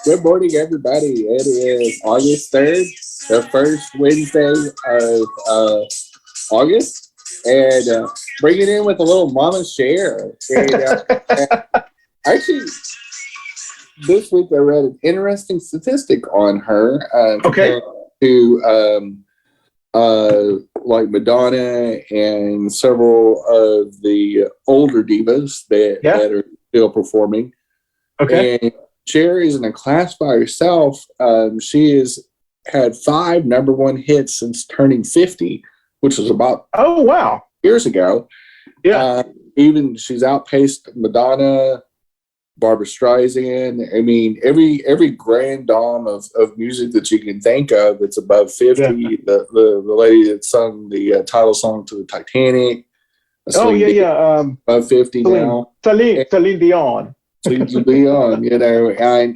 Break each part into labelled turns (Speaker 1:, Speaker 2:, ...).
Speaker 1: Good morning, everybody. It is August 3rd, the first Wednesday of August, and bring it in with a little Mama Share. And actually, this week I read an interesting statistic on her compared to like Madonna and several of the older divas that are still performing.
Speaker 2: Okay.
Speaker 1: And Cher is in a class by herself. She has had 5 number one hits since turning 50, which was about years ago.
Speaker 2: Yeah.
Speaker 1: Even she's outpaced Madonna, Barbra Streisand. I mean, every grand dame of music that you can think of that's above 50. Yeah. The lady that sung the title song to the Titanic. Above 50 now.
Speaker 2: Celine Dion.
Speaker 1: Leon,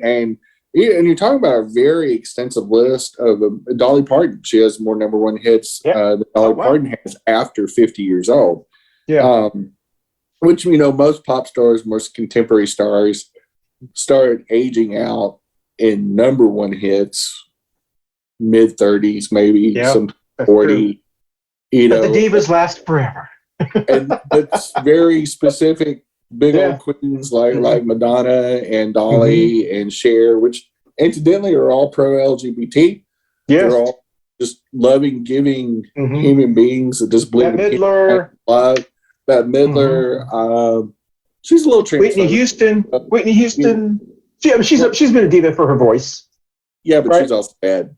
Speaker 1: and you're talking about a very extensive list of Dolly Parton. She has more number one hits than Dolly Parton has after 50 years old.
Speaker 2: Yeah.
Speaker 1: Which, most pop stars, most contemporary stars start aging out in number one hits, mid 30s, maybe some 40.
Speaker 2: But the divas last forever.
Speaker 1: And it's very specific. Big old queens like Madonna and Dolly and Cher, which incidentally are all pro-LGBT.
Speaker 2: Yes.
Speaker 1: They're all just loving, giving human beings that just believe in love. Bette Midler. She's a little transphobic.
Speaker 2: Whitney Houston. She's been a diva for her voice.
Speaker 1: Yeah, but she's also bad.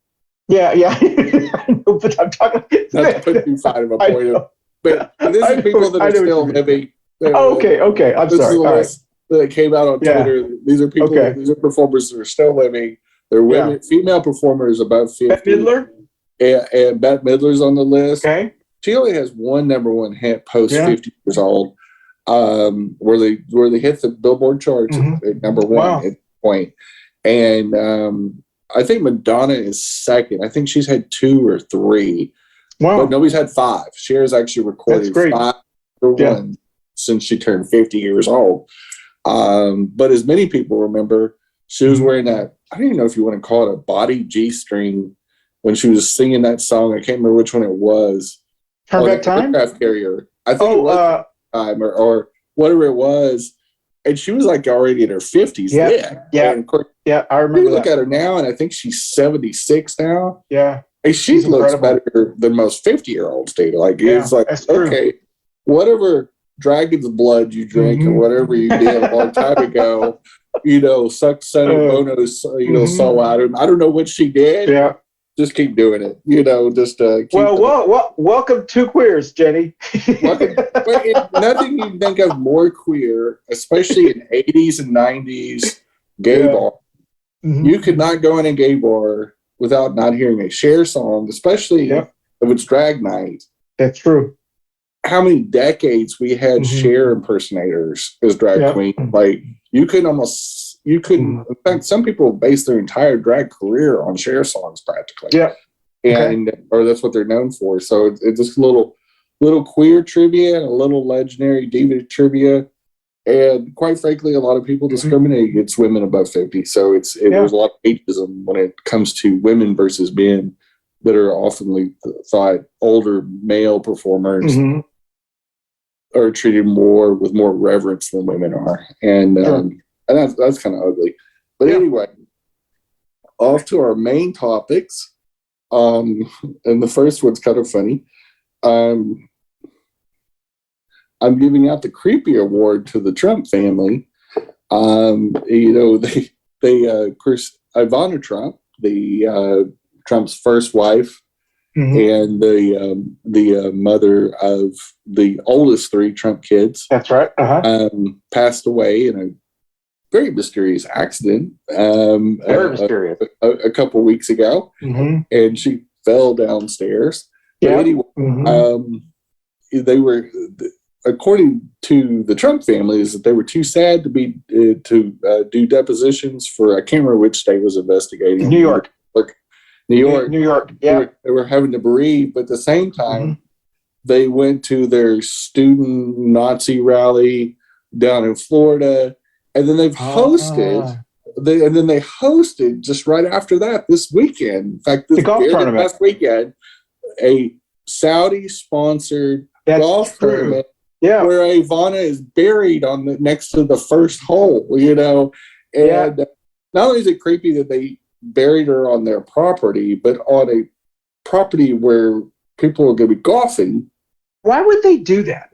Speaker 2: Yeah. I know, but I'm talking.
Speaker 1: Not to put too fine of a point of. But this is people that are still living.
Speaker 2: Okay. I'm sorry. All right.
Speaker 1: That came out on Twitter. These are people. These are performers that are still living. They're women, female performers above 50.
Speaker 2: Bette Midler.
Speaker 1: And Bette Midler's on the list.
Speaker 2: Okay.
Speaker 1: She only has one number one hit post 50 years old, where they hit the Billboard charts at number one at the point. And I think Madonna is second. I think she's had 2 or 3.
Speaker 2: Wow.
Speaker 1: But nobody's had 5. Cher's actually recorded 5 for one since she turned 50 years old. But as many people remember, she was wearing that, I don't even know if you want to call it a body G-string when she was singing that song. I can't remember which one it was.
Speaker 2: Turn Back Time?
Speaker 1: Aircraft Carrier. I think it was Time or whatever it was. And she was like already in her 50s.
Speaker 2: Yeah.
Speaker 1: And of course,
Speaker 2: I remember
Speaker 1: look at her now, and I think she's 76 now.
Speaker 2: Yeah.
Speaker 1: And she looks better than most 50-year-olds do. Like, it's like, okay, whatever dragon's blood you drink or whatever you did a long time ago, suck Sonny Bono's, soul out of him. I don't know what she did.
Speaker 2: Yeah.
Speaker 1: Just keep doing it. Just keep
Speaker 2: welcome to queers, Jenny.
Speaker 1: Nothing you think of more queer, especially in 80s and 90s gay bar. You could not go in a gay bar without not hearing a Cher song, especially if it's drag night.
Speaker 2: That's true.
Speaker 1: How many decades we had Cher impersonators as drag queen? Like you couldn't. In fact, some people base their entire drag career on Cher songs practically.
Speaker 2: Yeah,
Speaker 1: or that's what they're known for. So it's just a little queer trivia and a little legendary diva trivia. And quite frankly, a lot of people discriminate against women above 50. So there's a lot of ageism when it comes to women versus men that are often thought older male performers are treated with more reverence than women are. And that's kind of ugly. But anyway, off to our main topics. And the first one's kind of funny. I'm giving out the Creepy Award to the Trump family. They Ivana Trump, Trump's first wife, and the mother of the oldest 3 Trump kids.
Speaker 2: That's right.
Speaker 1: Passed away in a very mysterious accident.
Speaker 2: Very mysterious.
Speaker 1: A couple weeks ago, and she fell downstairs. But anyway, they were, according to the Trump family, is that they were too sad to do depositions for, I can't remember which state was investigating.
Speaker 2: New York.
Speaker 1: New York.
Speaker 2: Yeah.
Speaker 1: They were having to bereave, but at the same time, they went to their student Nazi rally down in Florida, and then they've hosted and then they hosted just right after that this weekend. In fact, this
Speaker 2: The golf
Speaker 1: very
Speaker 2: tournament.
Speaker 1: last weekend, a Saudi-sponsored golf tournament where Ivana is buried next to the first hole. And not only is it creepy that they buried her on their property, but on a property where people are going to be golfing.
Speaker 2: Why would they do that?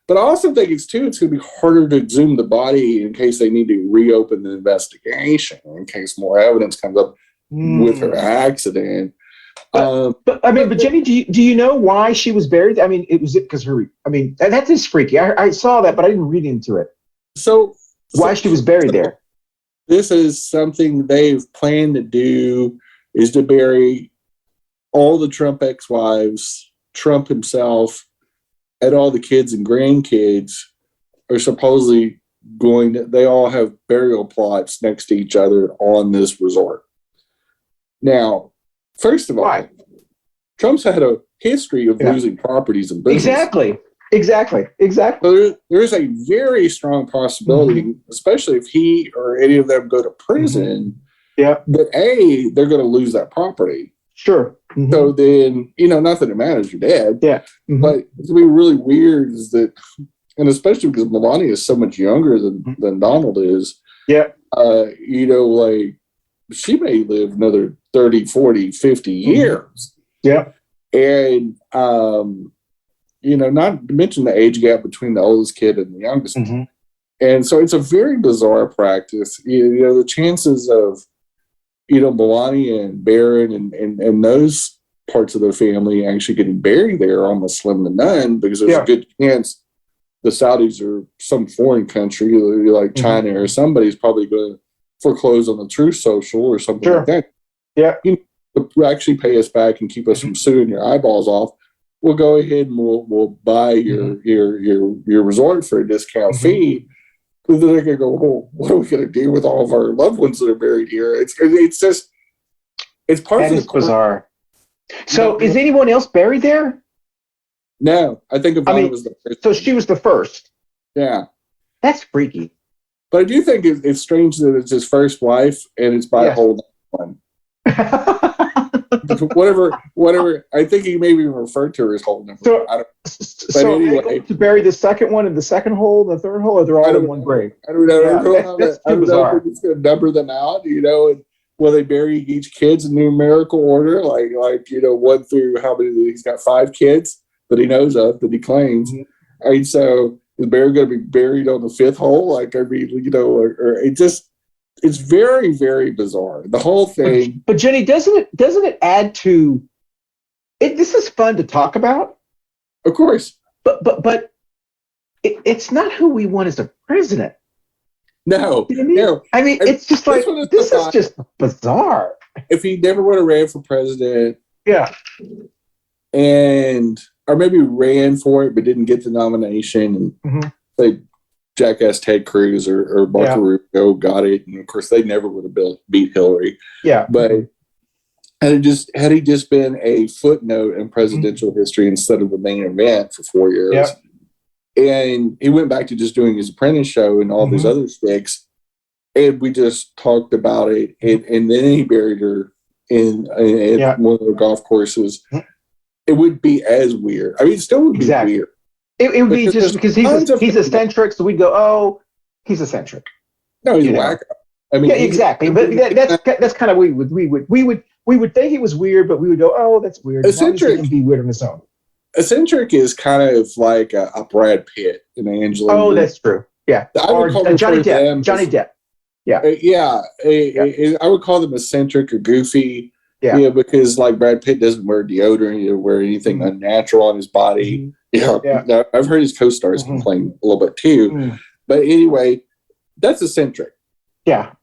Speaker 1: But I also think it's going to be harder to exhume the body in case they need to reopen the investigation, in case more evidence comes up with her accident.
Speaker 2: But Jenny, do you know why she was buried? I mean, it was because that is freaky. I saw that, but I didn't read into it.
Speaker 1: So
Speaker 2: why she was buried there?
Speaker 1: This is something they've planned to do, is to bury all the Trump ex-wives, Trump himself, and all the kids and grandkids are supposedly they all have burial plots next to each other on this resort. Now, first of all, Trump's had a history of losing properties and business.
Speaker 2: Exactly.
Speaker 1: So there's a very strong possibility, especially if he or any of them go to prison, that they're going to lose that property.
Speaker 2: Sure.
Speaker 1: So then, not that it matters, you're dead.
Speaker 2: Yeah.
Speaker 1: But it's going to be really weird is that, and especially because Melania is so much younger than Donald is. Yeah. She may live another 30, 40, 50 years.
Speaker 2: Yeah.
Speaker 1: And, not to mention the age gap between the oldest kid and the youngest. And so it's a very bizarre practice. The chances of, Melania and Barron and those parts of the family actually getting buried there are almost slim to none, because there's a good chance the Saudis or some foreign country like China or somebody's probably going to foreclose on the Truth Social or something like that.
Speaker 2: Yeah.
Speaker 1: To actually pay us back and keep us from suing your eyeballs off, we'll go ahead and we'll buy your resort for a discount fee. But then they're going to go, well, what are we going to do with all of our loved ones that are buried here? It's part of the
Speaker 2: bizarre. So is anyone else buried there?
Speaker 1: No, I think Ivana was the first.
Speaker 2: So she was the first.
Speaker 1: Yeah.
Speaker 2: That's freaky.
Speaker 1: But I do think it's strange that it's his first wife and it's by a whole one. whatever. I think he maybe referred to her as holding.
Speaker 2: So anyway, to bury the second one in the second hole, the third hole, or they're all in one grave.
Speaker 1: I don't know.
Speaker 2: That's
Speaker 1: I don't know if it's going to number them out, and will they bury each kid's in numerical order, like one through how many? He's got 5 kids that he knows of that he claims, and so is Barry going to be buried on the 5th hole? Or it just. It's very, very bizarre. The whole thing.
Speaker 2: But Jenny, doesn't it add to it? This is fun to talk about.
Speaker 1: Of course.
Speaker 2: But it's not who we want as a president.
Speaker 1: No.
Speaker 2: No. I mean, it's just like, this is just bizarre.
Speaker 1: If he never would have ran for president.
Speaker 2: Yeah.
Speaker 1: Or maybe ran for it, but didn't get the nomination. And they jackass Ted Cruz or Marco Rubio got it, and of course they never would have beat Hillary.
Speaker 2: Yeah,
Speaker 1: but had he just been a footnote in presidential history instead of the main event for 4 years, and he went back to just doing his apprentice show and all these other sticks, and we just talked about it, and then he buried her in one of the golf courses. It would be as weird. I mean, it still would be weird.
Speaker 2: It would be just because he's eccentric, so we go, oh, he's eccentric.
Speaker 1: No, he's wacko. I mean,
Speaker 2: exactly. But that's kind of we would think he was weird, but we would go, oh, that's weird.
Speaker 1: Eccentric
Speaker 2: can be weird on his own.
Speaker 1: Eccentric is kind of like a Brad Pitt and Angela.
Speaker 2: Oh, that's true. Yeah, or Johnny Depp. Johnny Depp. Yeah,
Speaker 1: I would call them eccentric or goofy. Yeah, because like Brad Pitt doesn't wear deodorant, he doesn't wear anything unnatural on his body. Now, I've heard his co-stars complain a little bit too. But anyway, that's eccentric.
Speaker 2: Yeah.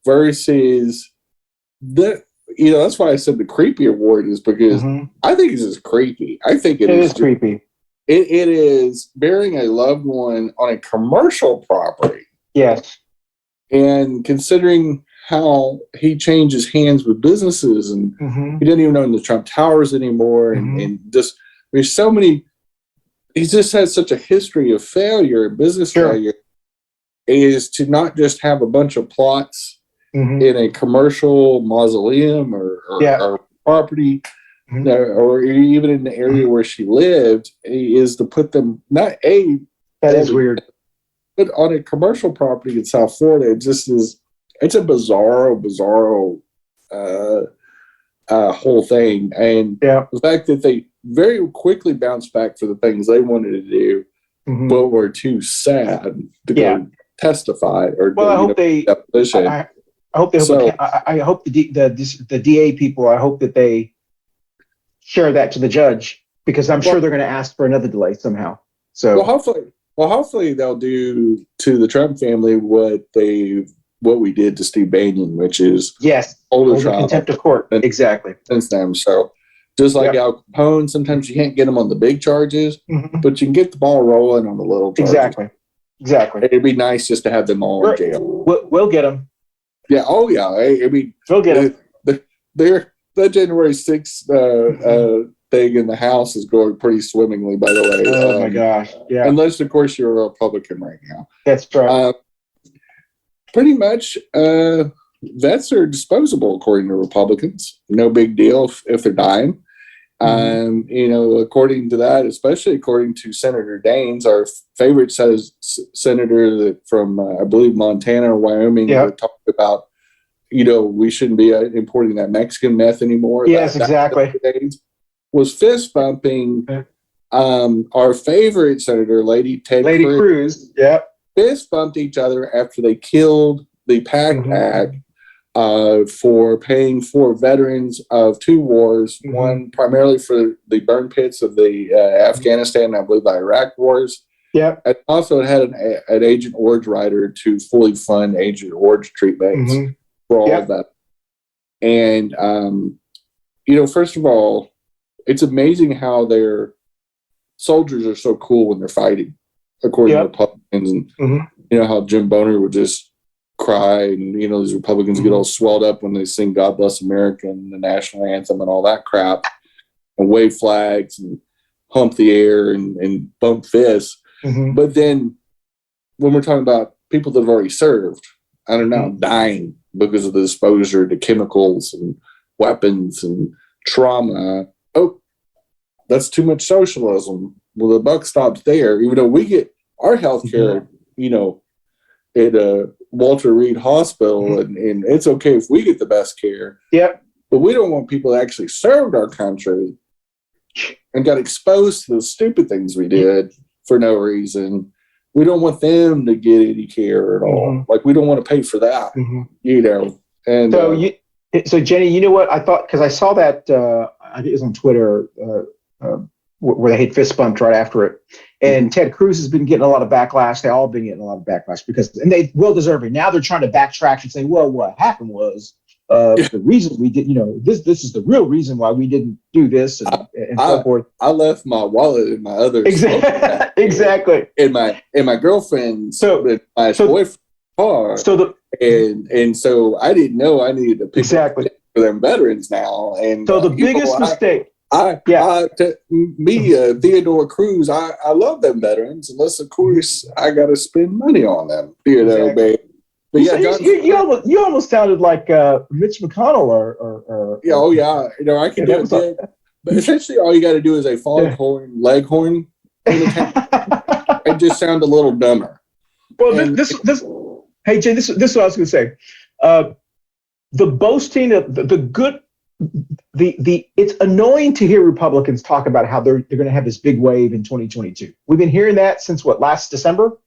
Speaker 1: Versus that's why I said the creepy award is because I think it's just creepy. I think it is
Speaker 2: creepy.
Speaker 1: It is burying a loved one on a commercial property.
Speaker 2: Yes.
Speaker 1: And considering how he changes hands with businesses and he doesn't even own the Trump Towers anymore. And just, there's so many, he just has such a history of failure, business failure. is to not just have a bunch of plots in a commercial mausoleum or property, or even in the area where she lived, is to put them
Speaker 2: that is weird.
Speaker 1: But on a commercial property in South Florida, it just is. It's a bizarro whole thing, and the fact that they very quickly bounced back for the things they wanted to do, but were too sad to go testify or
Speaker 2: I hope they.
Speaker 1: Deposition.
Speaker 2: I hope they. I hope the DA people. I hope that they share that to the judge, because I'm sure they're going to ask for another delay somehow. So
Speaker 1: hopefully they'll do to the Trump family what we did to Steve Bannon, which is
Speaker 2: hold contempt of court. Exactly.
Speaker 1: Since them. So just like Al Capone, sometimes you can't get them on the big charges, but you can get the ball rolling on the little charges.
Speaker 2: Exactly.
Speaker 1: It'd be nice just to have them all in jail.
Speaker 2: We'll get them.
Speaker 1: Yeah. Oh yeah. I mean,
Speaker 2: we'll get them.
Speaker 1: The January 6th thing in the House is going pretty swimmingly, by the way.
Speaker 2: Oh my gosh. Yeah.
Speaker 1: Unless of course you're a Republican right now.
Speaker 2: That's right.
Speaker 1: Pretty much, vets are disposable according to Republicans. No big deal if they're dying. According to that, especially according to Senator Daines, our favorite senator from, I believe, Montana or Wyoming, that talked about, we shouldn't be importing that Mexican meth anymore.
Speaker 2: Yes, exactly.
Speaker 1: Was fist bumping our favorite senator, Lady
Speaker 2: Cruz. Yeah.
Speaker 1: Fist bumped each other after they killed the PAC for paying for veterans of two wars, one primarily for the burn pits of the Afghanistan, I believe the Iraq wars.
Speaker 2: Yeah.
Speaker 1: And also it had an Agent Orange rider to fully fund Agent Orange treatments for all of that. And, first of all, it's amazing how their soldiers are so cool when they're fighting, according to Republicans. And, how Jim Boner would just cry, and, these Republicans get all swelled up when they sing God Bless America and the national anthem and all that crap, and wave flags and hump the air and bump fists. But then when we're talking about people that have already served, I don't know, dying because of the exposure to chemicals and weapons and trauma, that's too much socialism. Well, the buck stops there, even though we get our health care, at Walter Reed Hospital, and it's okay if we get the best care.
Speaker 2: Yep.
Speaker 1: But we don't want people that actually served our country and got exposed to the stupid things we did for no reason. We don't want them to get any care at all. Like, we don't want to pay for that, And
Speaker 2: so Jenny, you know what I thought? Because I saw that, I think it was on Twitter, where they had fist bumped right after it. And Ted Cruz has been getting a lot of backlash. They all have been getting a lot of backlash and they well deserving. Now they're trying to backtrack and say, well, what happened was the reason we did, this is the real reason why we didn't do this and so forth.
Speaker 1: I left my wallet in my other
Speaker 2: exactly
Speaker 1: in my girlfriend's my boyfriend's car. So so I didn't know I needed to pick for them veterans now. And
Speaker 2: so the biggest mistake.
Speaker 1: Theodore Cruz, I love them veterans, unless of course I got to spend money on them, babe. But
Speaker 2: you almost sounded like Mitch McConnell or
Speaker 1: I can do it. But essentially, all you got to do is a foghorn, leghorn, and just sound a little dumber.
Speaker 2: Well, hey Jay, this is what I was going to say. The boasting of the good. It's annoying to hear Republicans talk about how they're going to have this big wave in 2022. We've been hearing that since last December.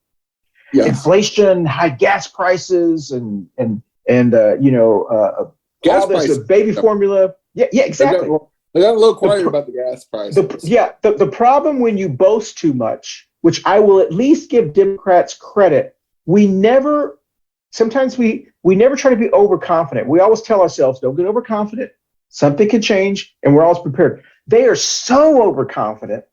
Speaker 2: Yeah. Inflation, high gas prices, and
Speaker 1: gas
Speaker 2: all this
Speaker 1: prices.
Speaker 2: Baby formula. Yeah, exactly.
Speaker 1: They got a little quiet about the gas prices.
Speaker 2: The problem when you boast too much, which I will at least give Democrats credit, sometimes we never try to be overconfident. We always tell ourselves, don't get overconfident. Something can change, and we're always prepared. They are so overconfident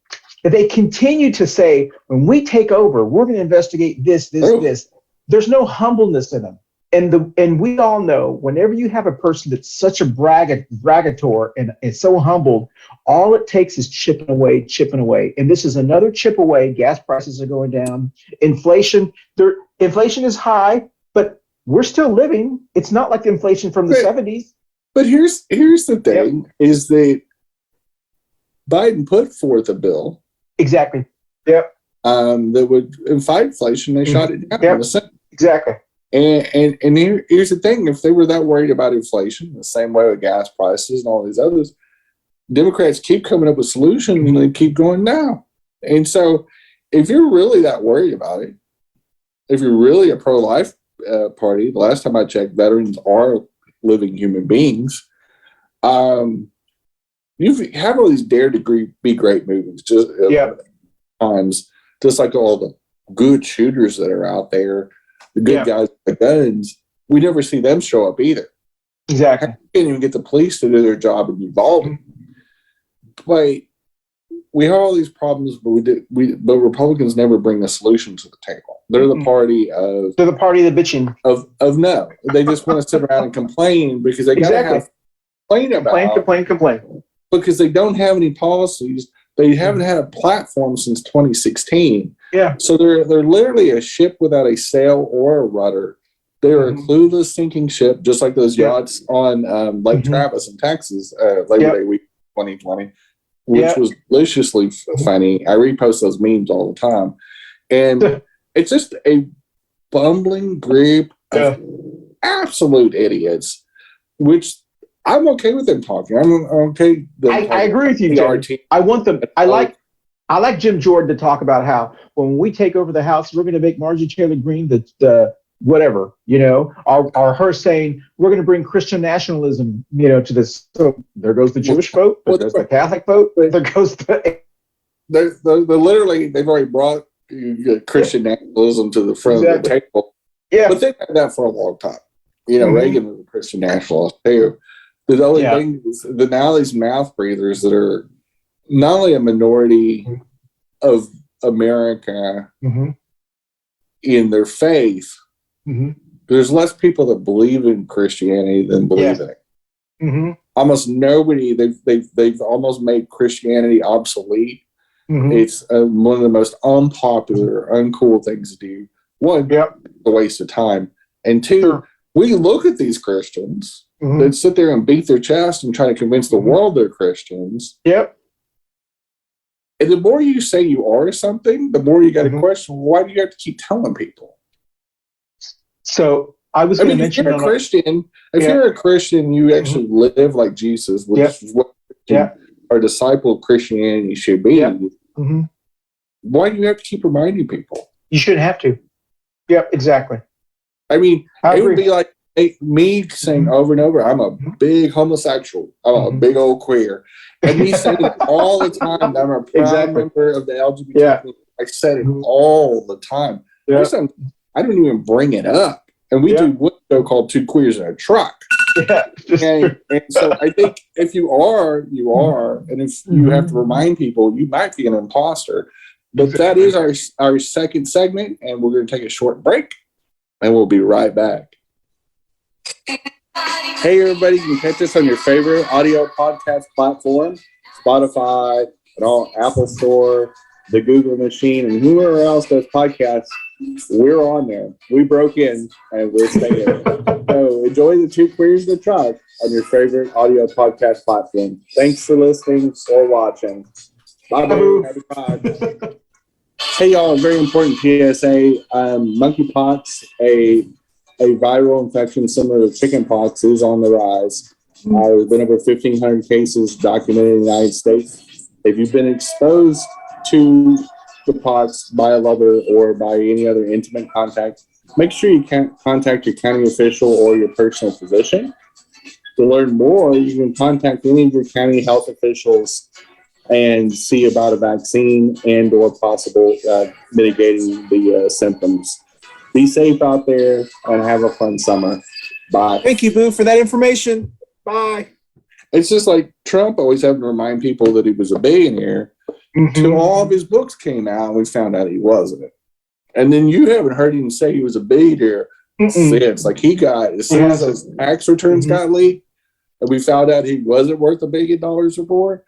Speaker 2: that they continue to say, when we take over, we're going to investigate this. There's no humbleness in them. And we all know, whenever you have a person that's such a braggator and is so humbled, all it takes is chipping away. And this is another chip away. Gas prices are going down. Inflation, inflation is high, but we're still living. It's not like the inflation from the
Speaker 1: Right.
Speaker 2: 70s.
Speaker 1: But here's the thing: is that Biden put forth a bill
Speaker 2: Exactly. Yep.
Speaker 1: that would fight inflation. They shot it down in the Senate.
Speaker 2: Exactly.
Speaker 1: And here's the thing: if they were that worried about inflation, the same way with gas prices and all these others, Democrats keep coming up with solutions and they keep going down. And so, if you're really that worried about it, if you're really a pro-life party, the last time I checked, veterans are living human beings. You have all these Dare to Be Great movies, just times, just like all the good shooters that are out there, the good guys with the guns. We never see them show up either.
Speaker 2: Exactly.
Speaker 1: You can't even get the police to do their job in Uvalde. But we have all these problems, but Republicans never bring a solution to the table. They're the party of
Speaker 2: They're the party of the bitching.
Speaker 1: Of no. They just want to sit around and complain because they gotta have
Speaker 2: complain.
Speaker 1: Because they don't have any policies. They haven't had a platform since 2016.
Speaker 2: Yeah.
Speaker 1: So they're literally a ship without a sail or a rudder. They're a clueless sinking ship, just like those yachts on Lake Travis in Texas, Labor Day week 2020, which was deliciously funny. I repost those memes all the time. And it's just a bumbling group of absolute idiots, which I'm okay with them talking. I'm okay.
Speaker 2: I agree with you, Jim. I want them. I like Jim Jordan to talk about how when we take over the House, we're going to make Marjorie Taylor Greene the whatever, or her saying we're going to bring Christian nationalism, to this. So there goes the Jewish vote. There goes the Catholic vote. There goes the.
Speaker 1: They're literally, they've already brought Christian nationalism to the front of the table.
Speaker 2: Yeah,
Speaker 1: but they've had that for a long time. Reagan was a Christian nationalist too. The only thing is that now these mouth breathers that are not only a minority of America in their faith, there's less people that believe in Christianity than believe in it. Almost nobody. They've almost made Christianity obsolete. It's one of the most unpopular, uncool things to do. One, a waste of time, and two, we look at these Christians that sit there and beat their chest and try to convince the world they're Christians. And the more you say you are something, the more you got to question, why do you have to keep telling people?
Speaker 2: So I was going to mention,
Speaker 1: if you're a Christian, you actually live like Jesus, which is what our disciple of Christianity should be. Why do you have to keep reminding people?
Speaker 2: You shouldn't have to. Yep, exactly.
Speaker 1: I mean, it would be like me saying over and over, I'm a big homosexual. I'm a big old queer. And me saying it all the time that I'm a proud member of the LGBT. I said it all the time. I don't even bring it up. And we do one show called Two Queers in a Truck. And so I think if you are, you are. And if you have to remind people, you might be an imposter. But that is our second segment. And we're going to take a short break. And we'll be right back. Hey, everybody. You can catch us on your favorite audio podcast platform, Spotify, and all Apple Store, the Google machine, and whoever else does podcasts. We're on there. We broke in, and we're staying. So enjoy the Two Queers in the Truck on your favorite audio podcast platform. Thanks for listening or watching. Bye-bye. Happy Pride. Hey, y'all, a very important PSA. Monkeypox, a viral infection similar to chickenpox, is on the rise. There's been over 1,500 cases documented in the United States. If you've been exposed to the pox by a lover or by any other intimate contact, make sure you contact your county official or your personal physician. To learn more, you can contact any of your county health officials and see about a vaccine and or possible mitigating the symptoms. Be safe out there and have a fun summer. Bye.
Speaker 3: Thank you, Boo, for that information. Bye.
Speaker 1: It's just like Trump always having to remind people that he was a billionaire. Till all of his books came out, and we found out he wasn't. And then you haven't heard him say he was a billionaire since. Like he got, as soon as those tax returns got leaked, and we found out he wasn't worth $1 billion or more,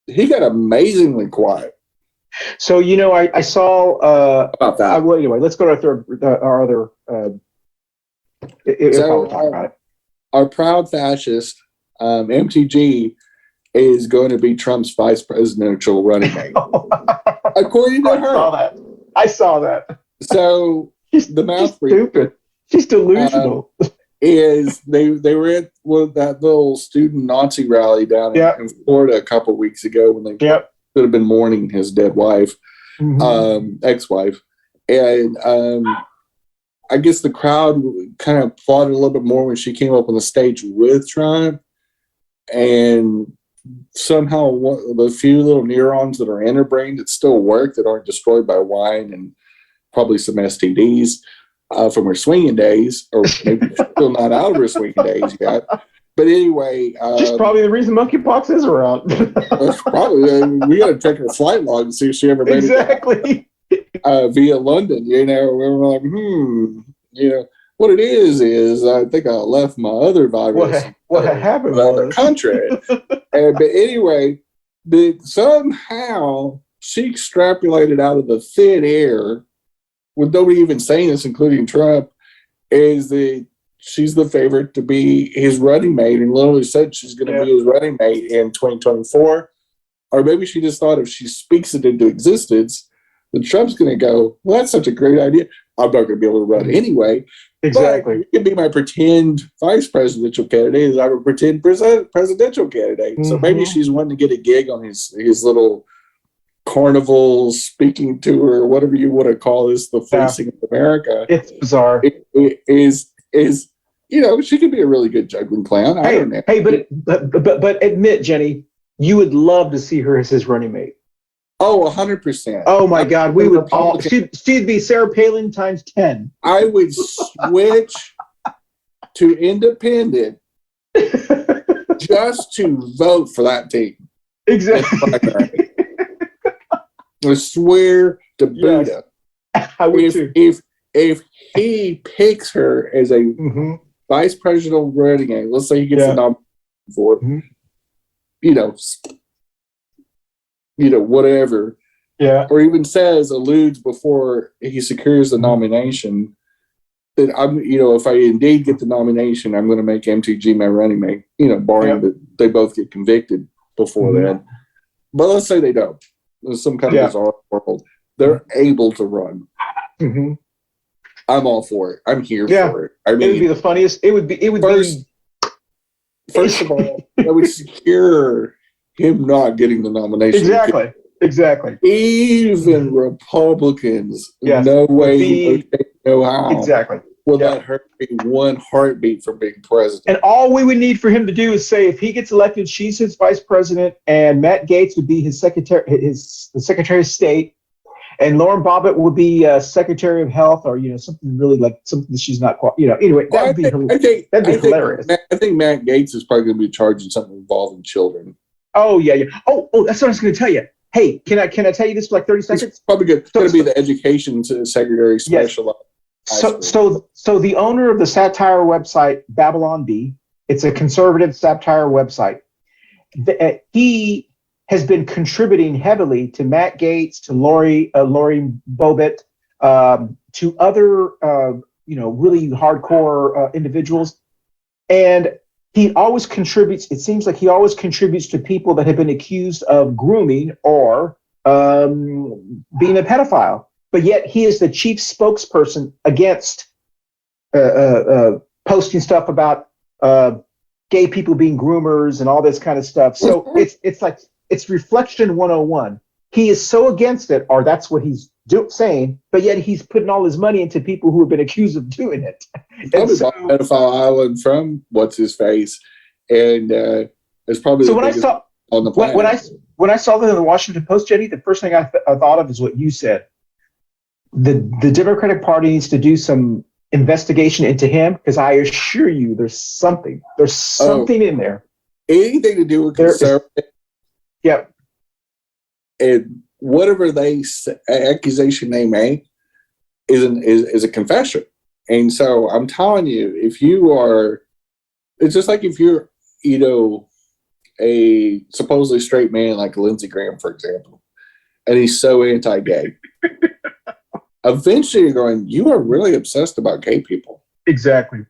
Speaker 1: he got amazingly quiet.
Speaker 2: So I saw.
Speaker 1: About that.
Speaker 2: Well, anyway, let's go to our other. If I
Speaker 1: So
Speaker 2: will talk about it.
Speaker 1: our proud fascist, MTG, is going to be Trump's vice presidential running mate, according to her.
Speaker 2: I saw that.
Speaker 1: So the mouth
Speaker 2: she's stupid. She's delusional.
Speaker 1: Is they were at that little student Nazi rally down in Florida a couple of weeks ago when they should have been mourning his dead wife, ex-wife, and I guess the crowd kind of applauded a little bit more when she came up on the stage with Trump, and somehow the few little neurons that are in her brain that still work, that aren't destroyed by wine and probably some STDs from her swinging days, or maybe still not out of her swinging days yet. But anyway,
Speaker 2: she's probably the reason monkeypox is around.
Speaker 1: That's probably, we got to check her flight log and see if she ever made
Speaker 2: it
Speaker 1: via London. We're like, what it is I think I left my other virus.
Speaker 2: What happened
Speaker 1: was the country. But anyway, somehow she extrapolated out of the thin air, with nobody even saying this, including Trump, is that she's the favorite to be his running mate, and literally said she's going to be his running mate in 2024. Or maybe she just thought if she speaks it into existence, then Trump's going to go, well, that's such a great idea. I'm not going to be able to run anyway.
Speaker 2: Exactly.
Speaker 1: But you can be my pretend vice presidential candidate, as I'm a pretend presidential candidate. So maybe she's wanting to get a gig on his little carnival speaking tour, or whatever you want to call this, the facing of America.
Speaker 2: It's bizarre.
Speaker 1: It is she could be a really good juggling clown. I don't know.
Speaker 2: Hey, but admit, Jenny, you would love to see her as his running mate.
Speaker 1: Oh, 100%.
Speaker 2: Oh my God, we would all. She'd be Sarah Palin times 10.
Speaker 1: I would switch to independent just to vote for that team.
Speaker 2: Exactly.
Speaker 1: I swear to Buddha.
Speaker 2: I would too.
Speaker 1: If he picks her as a vice presidential running mate, let's say he gets the nomination for whatever. Yeah. Or even alludes before he secures the nomination that if I indeed get the nomination, I'm going to make MTG my running mate, barring that they both get convicted before then. But let's say they don't. There's some kind of bizarre world. They're able to run. I'm all for it. I'm here for it. I mean, it would
Speaker 2: be the funniest. It would be.
Speaker 1: First of all, that would secure him not getting the nomination.
Speaker 2: Exactly.
Speaker 1: Even Republicans, no way, no how.
Speaker 2: Exactly.
Speaker 1: Will that hurt me one heartbeat from being president?
Speaker 2: And all we would need for him to do is say, if he gets elected, she's his vice president, and Matt Gaetz would be his secretary, the Secretary of State, and Lauren Bobbitt would be Secretary of Health, or something really like something that she's not quite. Anyway, that'd be hilarious.
Speaker 1: I think Matt Gaetz is probably going to be charging something involving children.
Speaker 2: Oh yeah. Oh, that's what I was going to tell you. Hey, can I tell you this for like 30 seconds?
Speaker 1: It's probably good. It's going to be the education secretary special.
Speaker 2: Yes. So the owner of the satire website Babylon Bee, it's a conservative satire website. He has been contributing heavily to Matt Gaetz, to Lori Bobbitt, to other really hardcore individuals, and he always contributes. It seems like he always contributes to people that have been accused of grooming or being a pedophile. But yet he is the chief spokesperson against posting stuff about gay people being groomers and all this kind of stuff. So it's reflection 101. He is so against it, or that's what he's saying, but yet he's putting all his money into people who have been accused of doing it.
Speaker 1: Probably bought Pedophile Island from what's his face, and it's probably
Speaker 2: so when I saw on the planet. When I saw that in the Washington Post, Jenny, the first thing I thought of is what you said. The Democratic Party needs to do some investigation into him, because I assure you, there's something in there.
Speaker 1: Anything to do with conservative.
Speaker 2: Yep.
Speaker 1: And whatever accusation they make is a confession. And so I'm telling you, it's just like if you're, a supposedly straight man like Lindsey Graham, for example, and he's so anti-gay. Eventually, you're going, you are really obsessed about gay people.
Speaker 2: Exactly.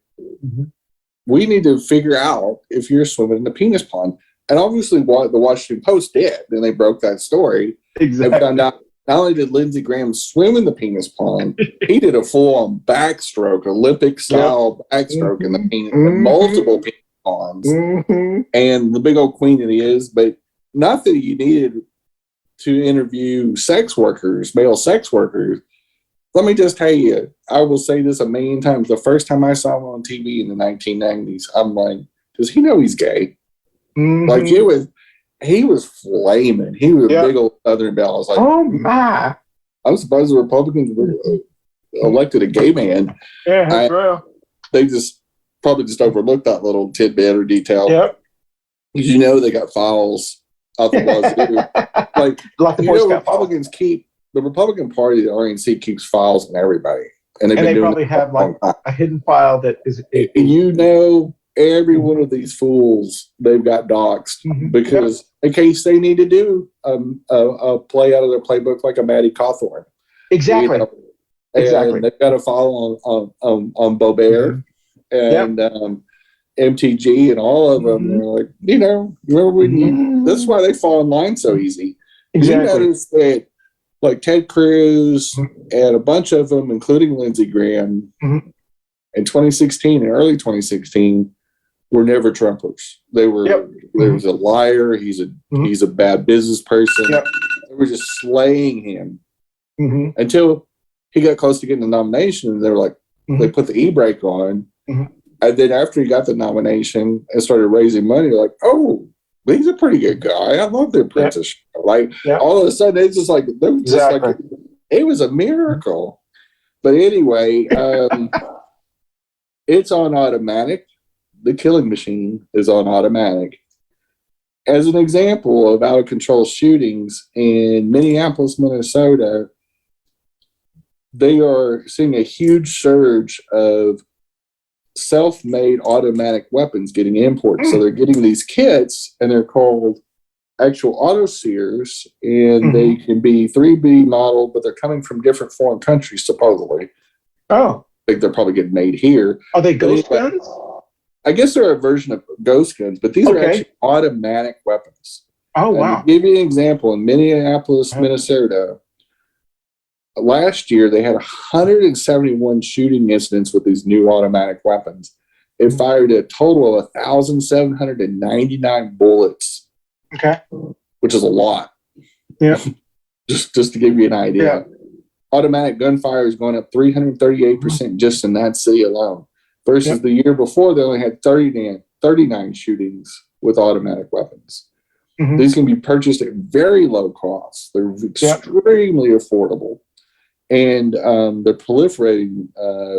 Speaker 1: We need to figure out if you're swimming in the penis pond. And obviously, what the Washington Post did, then they broke that story.
Speaker 2: Exactly.
Speaker 1: And found out not only did Lindsey Graham swim in the penis pond, he did a full-on backstroke, Olympic-style backstroke in the penis, in multiple penis ponds. And the big old queen that he is, but not that you needed to interview sex workers, male sex workers. Let me just tell you, I will say this a million times. The first time I saw him on TV in the 1990s, I'm like, does he know he's gay? Like he was flaming. He was a big old Southern belle. I was like,
Speaker 2: oh my!
Speaker 1: I'm surprised the Republicans elected a gay man.
Speaker 2: Yeah,
Speaker 1: they probably just overlooked that little tidbit or detail.
Speaker 2: Yep.
Speaker 1: Because you know they got files out the wazoo.
Speaker 2: Like the
Speaker 1: you know, Republicans keep the Republican Party, the RNC keeps files on everybody, and they probably
Speaker 2: have like a hidden file that is.
Speaker 1: You know, every one of these fools, they've got doxed because in case they need to do a play out of their playbook like a Maddie Cawthorn.
Speaker 2: Exactly.
Speaker 1: You know? And they've got a file on Bobert and MTG and all of them. They're like, you know, remember when this is why they fall in line so easy.
Speaker 2: Exactly.
Speaker 1: You notice that like Ted Cruz and a bunch of them, including Lindsey Graham, in 2016 and early 2016, were never Trumpers. They were. There was a liar. He's a bad business person. They were just slaying him until he got close to getting the nomination, and they were like, they put the e-brake on, and then after he got the nomination and started raising money, like, oh, he's a pretty good guy. I love the Apprentice. Like all of a sudden, it's just like they were just like it was a miracle. But anyway, it's on automatic. The killing machine is on automatic. As an example of out of control shootings in Minneapolis, Minnesota, they are seeing a huge surge of self-made automatic weapons getting imported. So they're getting these kits, and they're called actual auto sears, and they can be 3B modeled, but they're coming from different foreign countries, supposedly.
Speaker 2: Oh.
Speaker 1: I think they're probably getting made here.
Speaker 2: Are they ghost guns?
Speaker 1: I guess they're a version of ghost guns, but these are actually automatic weapons.
Speaker 2: Oh, wow.
Speaker 1: To give you an example, in Minneapolis, Minnesota, last year they had 171 shooting incidents with these new automatic weapons. It fired a total of 1,799 bullets.
Speaker 2: Okay.
Speaker 1: Which is a lot.
Speaker 2: Yeah.
Speaker 1: just to give you an idea. Yeah. Automatic gunfire is going up 338% just in that city alone. Versus the year before, they only had 39 shootings with automatic weapons. These can be purchased at very low cost. They're extremely affordable. And they're proliferating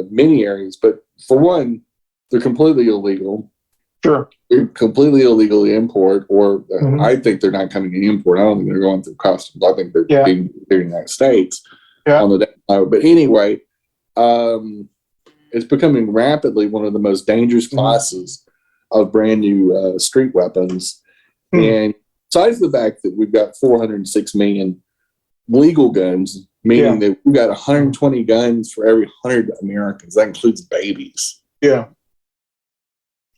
Speaker 1: many areas. But for one, they're completely illegal.
Speaker 2: Sure.
Speaker 1: They're completely illegal to import, or I think they're not coming to import. I don't think they're going through customs. I think they're being here in the United States on the down. But anyway, it's becoming rapidly one of the most dangerous classes of brand new street weapons. And besides the fact that we've got 406 million legal guns, meaning that we've got 120 guns for every 100 Americans. That includes babies.
Speaker 2: Yeah.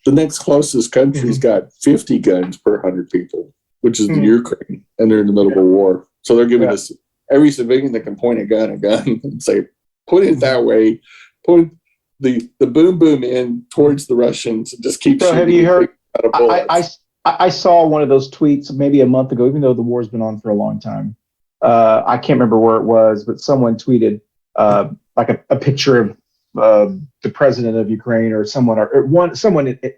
Speaker 1: The next closest country's got 50 guns per 100 people, which is the Ukraine, and they're in the middle of a war. So they're giving us every civilian that can point a gun and say, put it that way, point the boom boom in towards the Russians and just keep shooting.
Speaker 2: Have you heard? I saw one of those tweets maybe a month ago, even though the war's been on for a long time. I can't remember where it was, but someone tweeted like a picture of the president of Ukraine or someone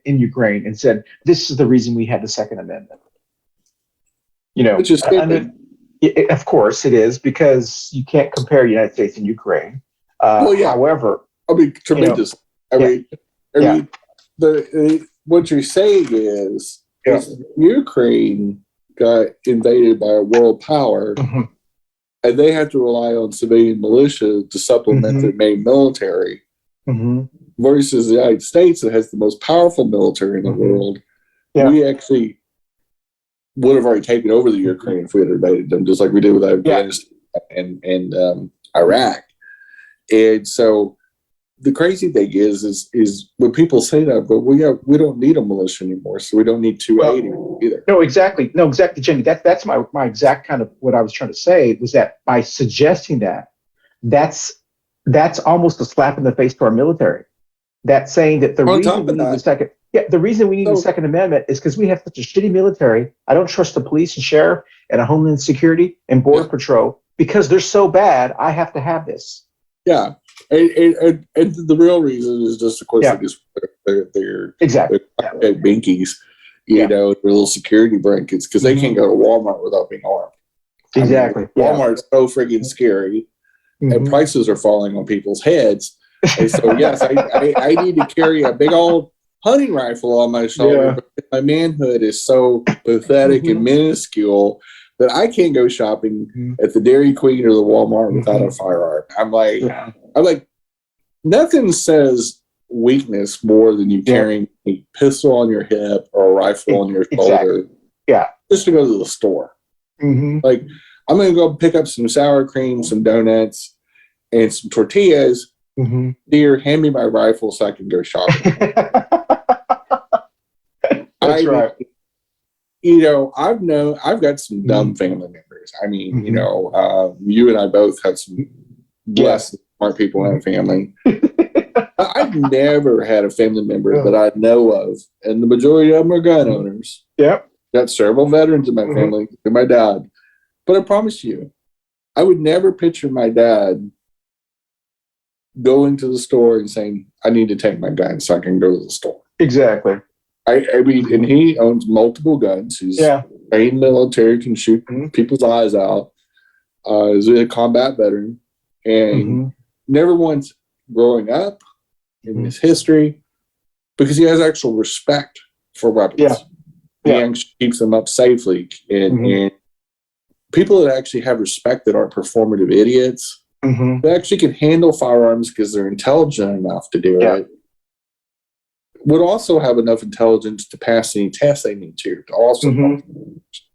Speaker 2: in Ukraine and said, "This is the reason we had the Second Amendment." You know,
Speaker 1: which is
Speaker 2: of course it is, because you can't compare the United States and Ukraine. However,
Speaker 1: I mean, tremendous. What you're saying is Ukraine got invaded by a world power, and they have to rely on civilian militia to supplement their main military, versus the United States that has the most powerful military in the world. We actually would have already taken over the Ukraine if we had invaded them, just like we did with Afghanistan and Iraq. And so the crazy thing is when people say that, but we don't need a militia anymore, so we don't need 280 either.
Speaker 2: No, exactly, Jenny. That's my exact kind of what I was trying to say was that by suggesting that's almost a slap in the face to our military. That's saying that the reason we need the Second Amendment is because we have such a shitty military. I don't trust the police and sheriff and a Homeland Security and Border Patrol because they're so bad. I have to have this.
Speaker 1: Yeah, and the real reason is just, of course, they're
Speaker 2: exactly
Speaker 1: binkies, you know, their little security blankets, because they can't go to Walmart without being armed.
Speaker 2: Exactly.
Speaker 1: I mean, Walmart's so freaking scary, and prices are falling on people's heads. And so, yes, I need to carry a big old hunting rifle on my shoulder, but my manhood is so pathetic and minuscule that I can't go shopping at the Dairy Queen or the Walmart without a firearm. I'm like, nothing says weakness more than you carrying a pistol on your hip or a rifle on your shoulder. Just to go to the store. Like, I'm going to go pick up some sour cream, some donuts, and some tortillas. Dear, hand me my rifle so I can go shopping.
Speaker 2: That's right.
Speaker 1: You know, I've got some dumb family members. I mean, you know, you and I both have some blessed smart people in our family. I've never had a family member that I know of, and the majority of them are gun owners. Got several veterans in my family, and my dad. But I promise you, I would never picture my dad going to the store and saying, I need to take my gun so I can go to the store.
Speaker 2: Exactly.
Speaker 1: I mean, and he owns multiple guns. He's trained military, can shoot people's eyes out. Is a combat veteran, and never once growing up in his history, because he has actual respect for weapons. He actually keeps them up safely, and people that actually have respect that aren't performative idiots. They actually can handle firearms because they're intelligent enough to do it. Would also have enough intelligence to pass any tests they need to also.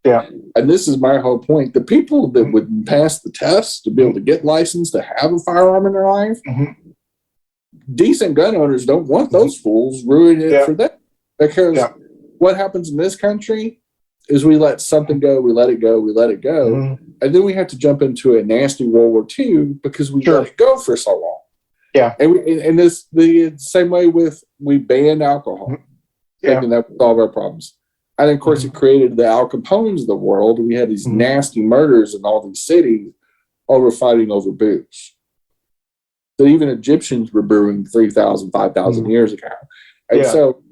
Speaker 1: And this is my whole point. The people that would pass the tests to be able to get licensed to have a firearm in their life, decent gun owners don't want those fools ruining it for them. Because what happens in this country is we let something go, we let it go, we let it go. And then we have to jump into a nasty World War II because we let it go for so long. And this the same way with we banned alcohol, thinking that would solve our problems. And of course, it created the Al Capones of the world. We had these nasty murders in all these cities over fighting over booze. That even Egyptians were brewing 3,000, 5,000 years ago. And so,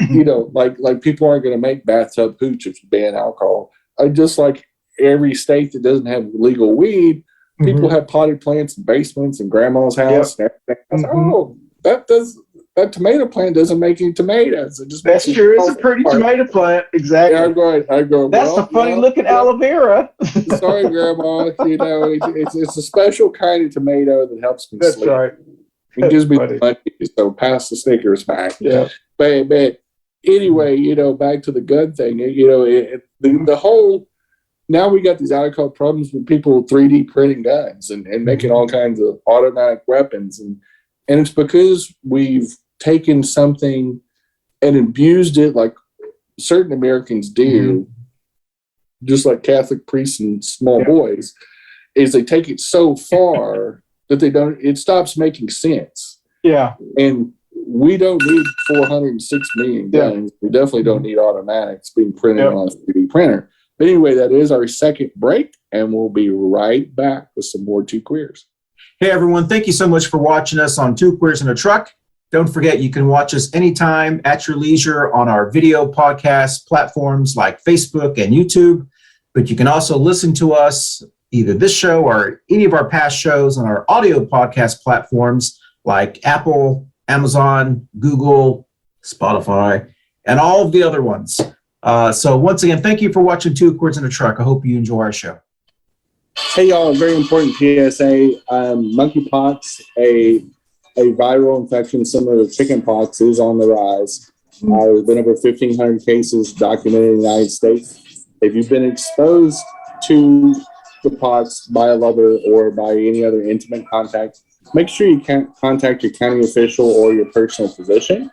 Speaker 1: you know, like people aren't going to make bathtub hooch if you ban alcohol. Just like every state that doesn't have legal weed, people have potted plants in basements in grandma's house. And everything. That tomato plant doesn't make any tomatoes. It just
Speaker 2: That's true. It's a pretty tomato plant. Exactly.
Speaker 1: I go.
Speaker 2: That's a funny looking aloe vera.
Speaker 1: Sorry, Grandma. You know, it's a special kind of tomato that helps me sleep.
Speaker 2: That's right.
Speaker 1: It gives me the money, so pass the Snickers back. But anyway, you know, back to the gun thing. You know, the whole. Now we got these out-of-code problems with people 3D printing guns and making all kinds of automatic weapons. And it's because we've taken something and abused it like certain Americans do, just like Catholic priests and small boys, is they take it so far that it stops making sense. And we don't need 406 million guns. We definitely don't need automatics being printed on a 3D printer. But anyway, that is our second break, and we'll be right back with some more Two Queers.
Speaker 3: Hey, everyone. Thank you so much for watching us on Two Queers in a Truck. Don't forget, you can watch us anytime at your leisure on our video podcast platforms like Facebook and YouTube. But you can also listen to us, either this show or any of our past shows, on our audio podcast platforms like Apple, Amazon, Google, Spotify, and all of the other ones. So once again, thank you for watching Two Queers in a Truck. I hope you enjoy our show.
Speaker 1: Hey, y'all, a very important PSA. Monkeypox, a viral infection similar to chickenpox, is on the rise. There's been over 1,500 cases documented in the United States. If you've been exposed to the pots by a lover or by any other intimate contact, make sure you can contact your county official or your personal physician.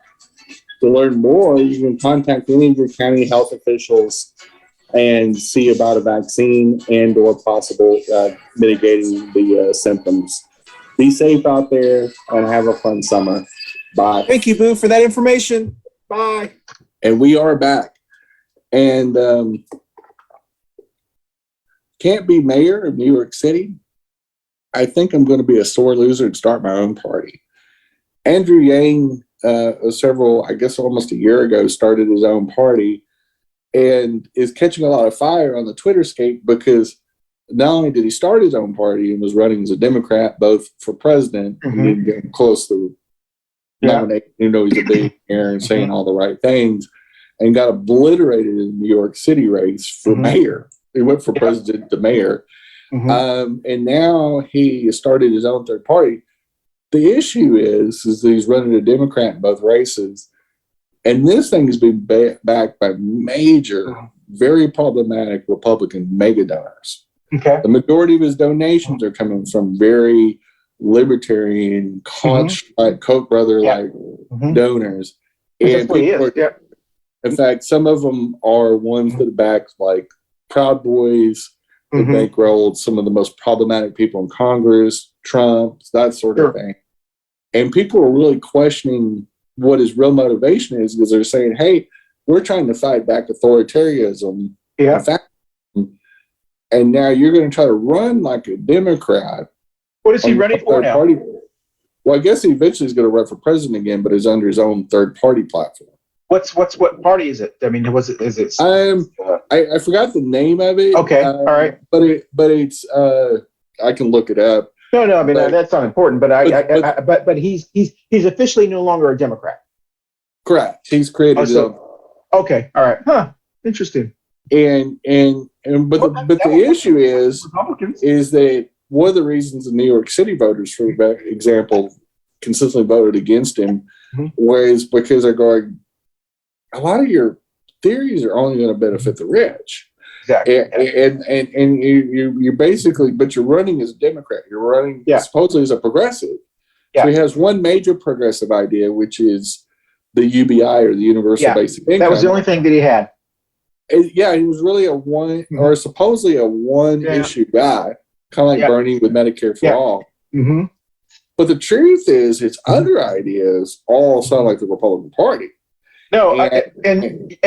Speaker 1: To learn more, you can contact any of your county health officials and see about a vaccine and or possible mitigating the symptoms. Be safe out there and have a fun summer. Bye.
Speaker 3: Thank you, Boo, for that information. Bye.
Speaker 1: And we are back. And can't be mayor of New York City. I think I'm going to be a sore loser and start my own party. Andrew Yang, almost a year ago, started his own party and is catching a lot of fire on the Twitter scape because not only did he start his own party and was running as a Democrat, both for president, and didn't get close to nominating, he's a billionaire and saying all the right things, and got obliterated in the New York City race for mayor. He went from president to mayor. And now he started his own third party. The issue is that he's running a Democrat in both races. And this thing has been backed by major, very problematic Republican mega donors.
Speaker 2: Okay.
Speaker 1: The majority of his donations are coming from very libertarian, Koch brother-like donors. And people are, in fact, some of them are ones that back like Proud Boys, that bankrolled some of the most problematic people in Congress, Trump, that sort of thing. And people are really questioning what his real motivation is because they're saying, hey, we're trying to fight back authoritarianism. And now you're going to try to run like a Democrat.
Speaker 2: What is he running for now?
Speaker 1: Party. Well, I guess he eventually is going to run for president again, but is under his own third party platform.
Speaker 2: What party is it? I mean, is it?
Speaker 1: I forgot the name of it.
Speaker 2: Okay, all right.
Speaker 1: But it's I can look it up.
Speaker 2: No. I mean, that's not important. But he's officially no longer a Democrat.
Speaker 1: Correct. He's created his own.
Speaker 2: Okay, all right. Huh. Interesting.
Speaker 1: But the issue is that one of the reasons the New York City voters, for example, consistently voted against him was because they're going, a lot of your theories are only going to benefit the rich.
Speaker 2: Exactly.
Speaker 1: And you're basically, but you're running as a Democrat. You're running supposedly as a progressive. Yeah. So he has one major progressive idea, which is the UBI or the Universal Basic Income.
Speaker 2: That was the only thing that he had.
Speaker 1: He was really a one or supposedly a one-issue guy, kind of like Bernie with Medicare for all. But the truth is, his other ideas all sound like the Republican Party.
Speaker 2: No, I mean,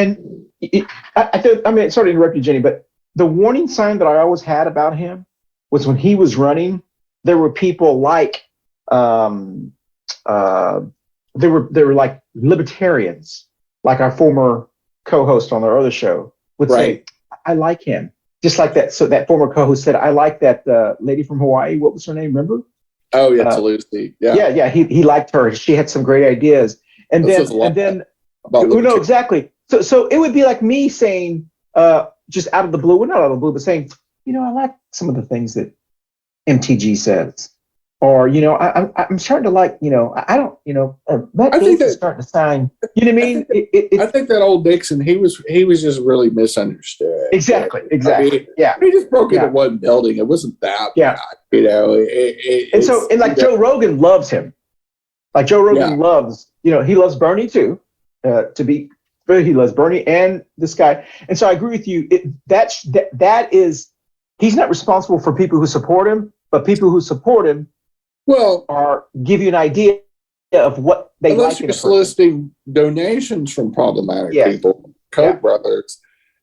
Speaker 2: sorry to interrupt you, Jenny, but the warning sign that I always had about him was when he was running, there were people like, they were like libertarians, like our former co-host on our other show would say, I like him. Just like that. So that former co-host said, I like that lady from Hawaii. What was her name? Remember?
Speaker 1: Oh, yeah, Lucy.
Speaker 2: Yeah. He liked her. She had some great ideas. And then no, exactly. So it would be like me saying, just out of the blue, well, not out of the blue, but saying, I like some of the things that MTG says, or I'm starting to like, I don't, Matt Gaetz is starting to sign. You know what I mean?
Speaker 1: I think that old Dixon, he was just really misunderstood.
Speaker 2: Exactly.
Speaker 1: I mean, he just broke into one building. It wasn't that bad,
Speaker 2: and Joe Rogan loves him. Like Joe Rogan loves, he loves Bernie too. He loves Bernie and this guy. And so I agree with you. That is, he's not responsible for people who support him, but people who support him give you an idea of what they
Speaker 1: unless
Speaker 2: like.
Speaker 1: You're soliciting donations from problematic people, Koch brothers,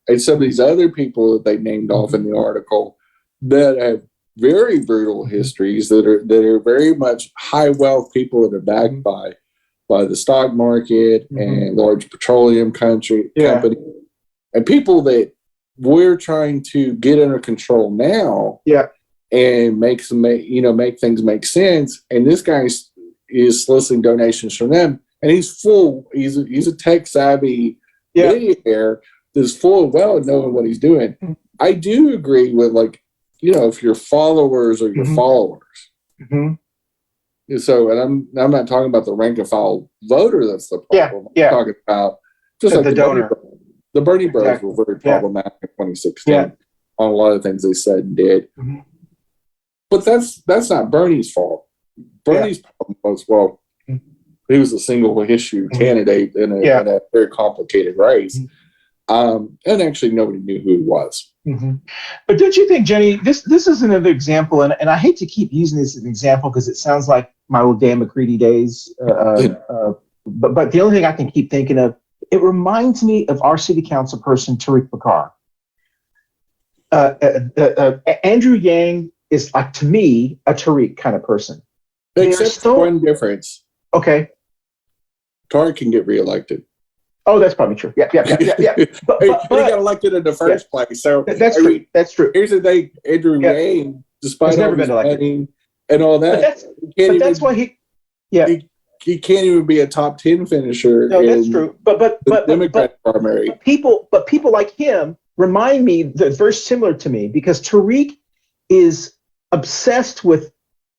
Speaker 1: and some of these other people that they named off in the article that have very brutal histories that are very much high wealth people that are backed by the stock market and large petroleum company and people that we're trying to get under control now and make things make sense. And this guy is soliciting donations from them, and he's a tech savvy billionaire that's full of knowing what he's doing. I do agree with if your followers are your followers. So, and I'm not talking about the rank and file voter that's the problem. I'm talking about just
Speaker 2: the donor.
Speaker 1: The Bernie Bros
Speaker 2: Exactly.
Speaker 1: were very
Speaker 2: Yeah.
Speaker 1: problematic in 2016
Speaker 2: Yeah.
Speaker 1: on a lot of things they said and did.
Speaker 2: Mhm.
Speaker 1: But that's not Bernie's fault. Bernie's problem was, well,
Speaker 2: Mhm.
Speaker 1: he was a single issue
Speaker 2: Mhm.
Speaker 1: candidate in a very complicated race. And actually nobody knew who he was.
Speaker 2: Mm-hmm. But don't you think, Jenny, this is another example, and I hate to keep using this as an example because it sounds like my old Dan McCready days. But the only thing I can keep thinking of, it reminds me of our city council person, Tariq Bakar. Andrew Yang is, like, to me, a Tariq kind of person.
Speaker 1: Except for one difference.
Speaker 2: Okay.
Speaker 1: Tariq can get reelected.
Speaker 2: Oh, that's probably true. Yeah. But
Speaker 1: he got elected in the first place. So
Speaker 2: that's true. That's true.
Speaker 1: Here's the thing: Andrew Yang, despite all his money and all that,
Speaker 2: that's why
Speaker 1: he can't even be a top 10 finisher.
Speaker 2: No, that's true. But
Speaker 1: Democrat primary.
Speaker 2: People like him remind me that very similar to me, because Tariq is obsessed with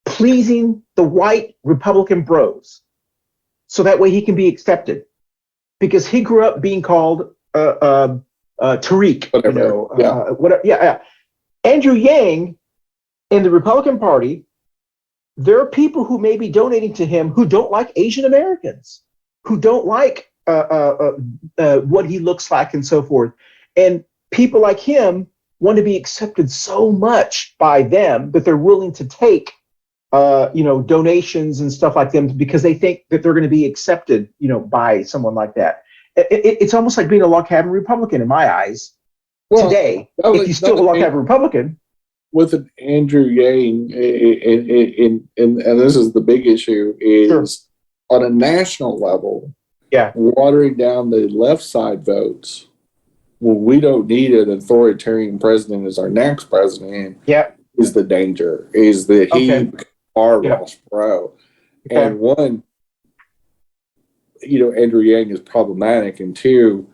Speaker 2: pleasing the white Republican bros, so that way he can be accepted. Because he grew up being called Tariq,
Speaker 1: whatever.
Speaker 2: Whatever. Andrew Yang in the Republican Party, there are people who may be donating to him who don't like Asian Americans, who don't like what he looks like and so forth. And people like him want to be accepted so much by them that they're willing to take donations and stuff like them because they think that they're going to be accepted, by someone like that. It's almost like being a log cabin Republican in my eyes today. If you're still a log cabin Republican.
Speaker 1: With an Andrew Yang, and this is the big issue, is on a national level, watering down the left side votes. Well, we don't need an authoritarian president as our next president. Is the danger, is that he are Ross Perot. And one, Andrew Yang is problematic, and two,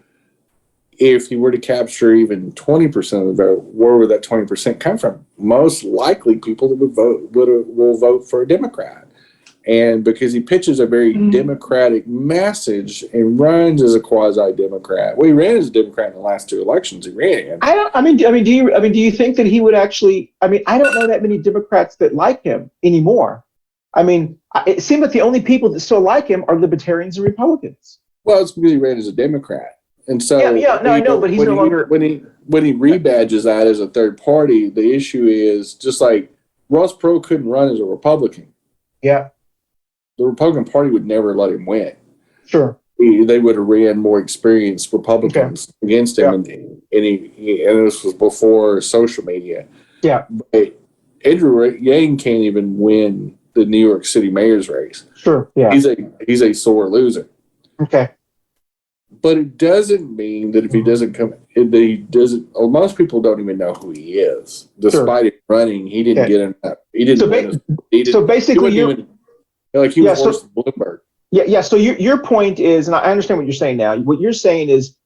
Speaker 1: if he were to capture even 20% of the vote, where would that 20% come from? Most likely people that will vote for a Democrat. And because he pitches a very democratic message and runs as a quasi-Democrat. Well, he ran as a Democrat in the last two elections he ran.
Speaker 2: Do you think that he would actually, I don't know that many Democrats that like him anymore. It seems like the only people that still like him are libertarians and Republicans.
Speaker 1: Well, it's because he ran as a Democrat. And so
Speaker 2: I know, but he's no longer.
Speaker 1: When he rebadges that as a third party, the issue is just like Ross Perot couldn't run as a Republican.
Speaker 2: Yeah.
Speaker 1: The Republican Party would never let him win.
Speaker 2: Sure.
Speaker 1: They would have ran more experienced Republicans against him, and this was before social media.
Speaker 2: Yeah.
Speaker 1: But Andrew Yang can't even win the New York City mayor's race.
Speaker 2: Sure. Yeah.
Speaker 1: He's a sore loser.
Speaker 2: Okay.
Speaker 1: But it doesn't mean that if he doesn't come, most people don't even know who he is. Despite him running, he didn't get enough. He didn't.
Speaker 2: So basically,
Speaker 1: he was worse than Bloomberg.
Speaker 2: Yeah. So your point is, and I understand what you're saying now. What you're saying is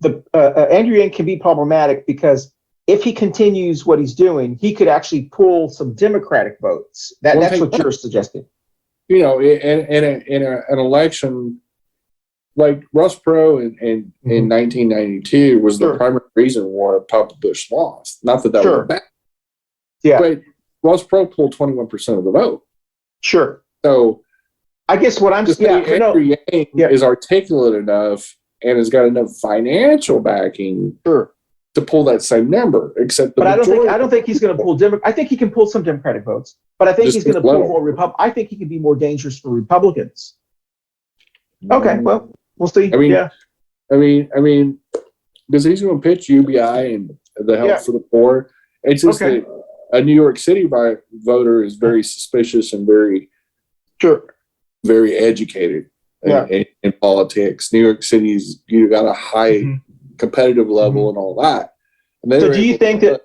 Speaker 2: the Andrew Yang can be problematic because if he continues what he's doing, he could actually pull some Democratic votes. That's what you're suggesting.
Speaker 1: In an election. Like Ross Perot in 1992 was the primary reason why Papa Bush lost. Not that was bad.
Speaker 2: Yeah.
Speaker 1: But Ross Perot pulled 21% of the vote.
Speaker 2: Sure.
Speaker 1: So
Speaker 2: I guess what I'm saying
Speaker 1: Andrew Yang is articulate enough and has got enough financial backing to pull that same number.
Speaker 2: But I don't think he's going to pull I think he can pull some Democratic votes, but I think he's going to pull more I think he can be more dangerous for Republicans. Okay, well, we'll see.
Speaker 1: I mean, because he's going to pitch UBI and the help for the poor. It's just that a New York City voter is very suspicious and very very educated in politics. New York City's got a high competitive level and all that. And
Speaker 2: so do you think that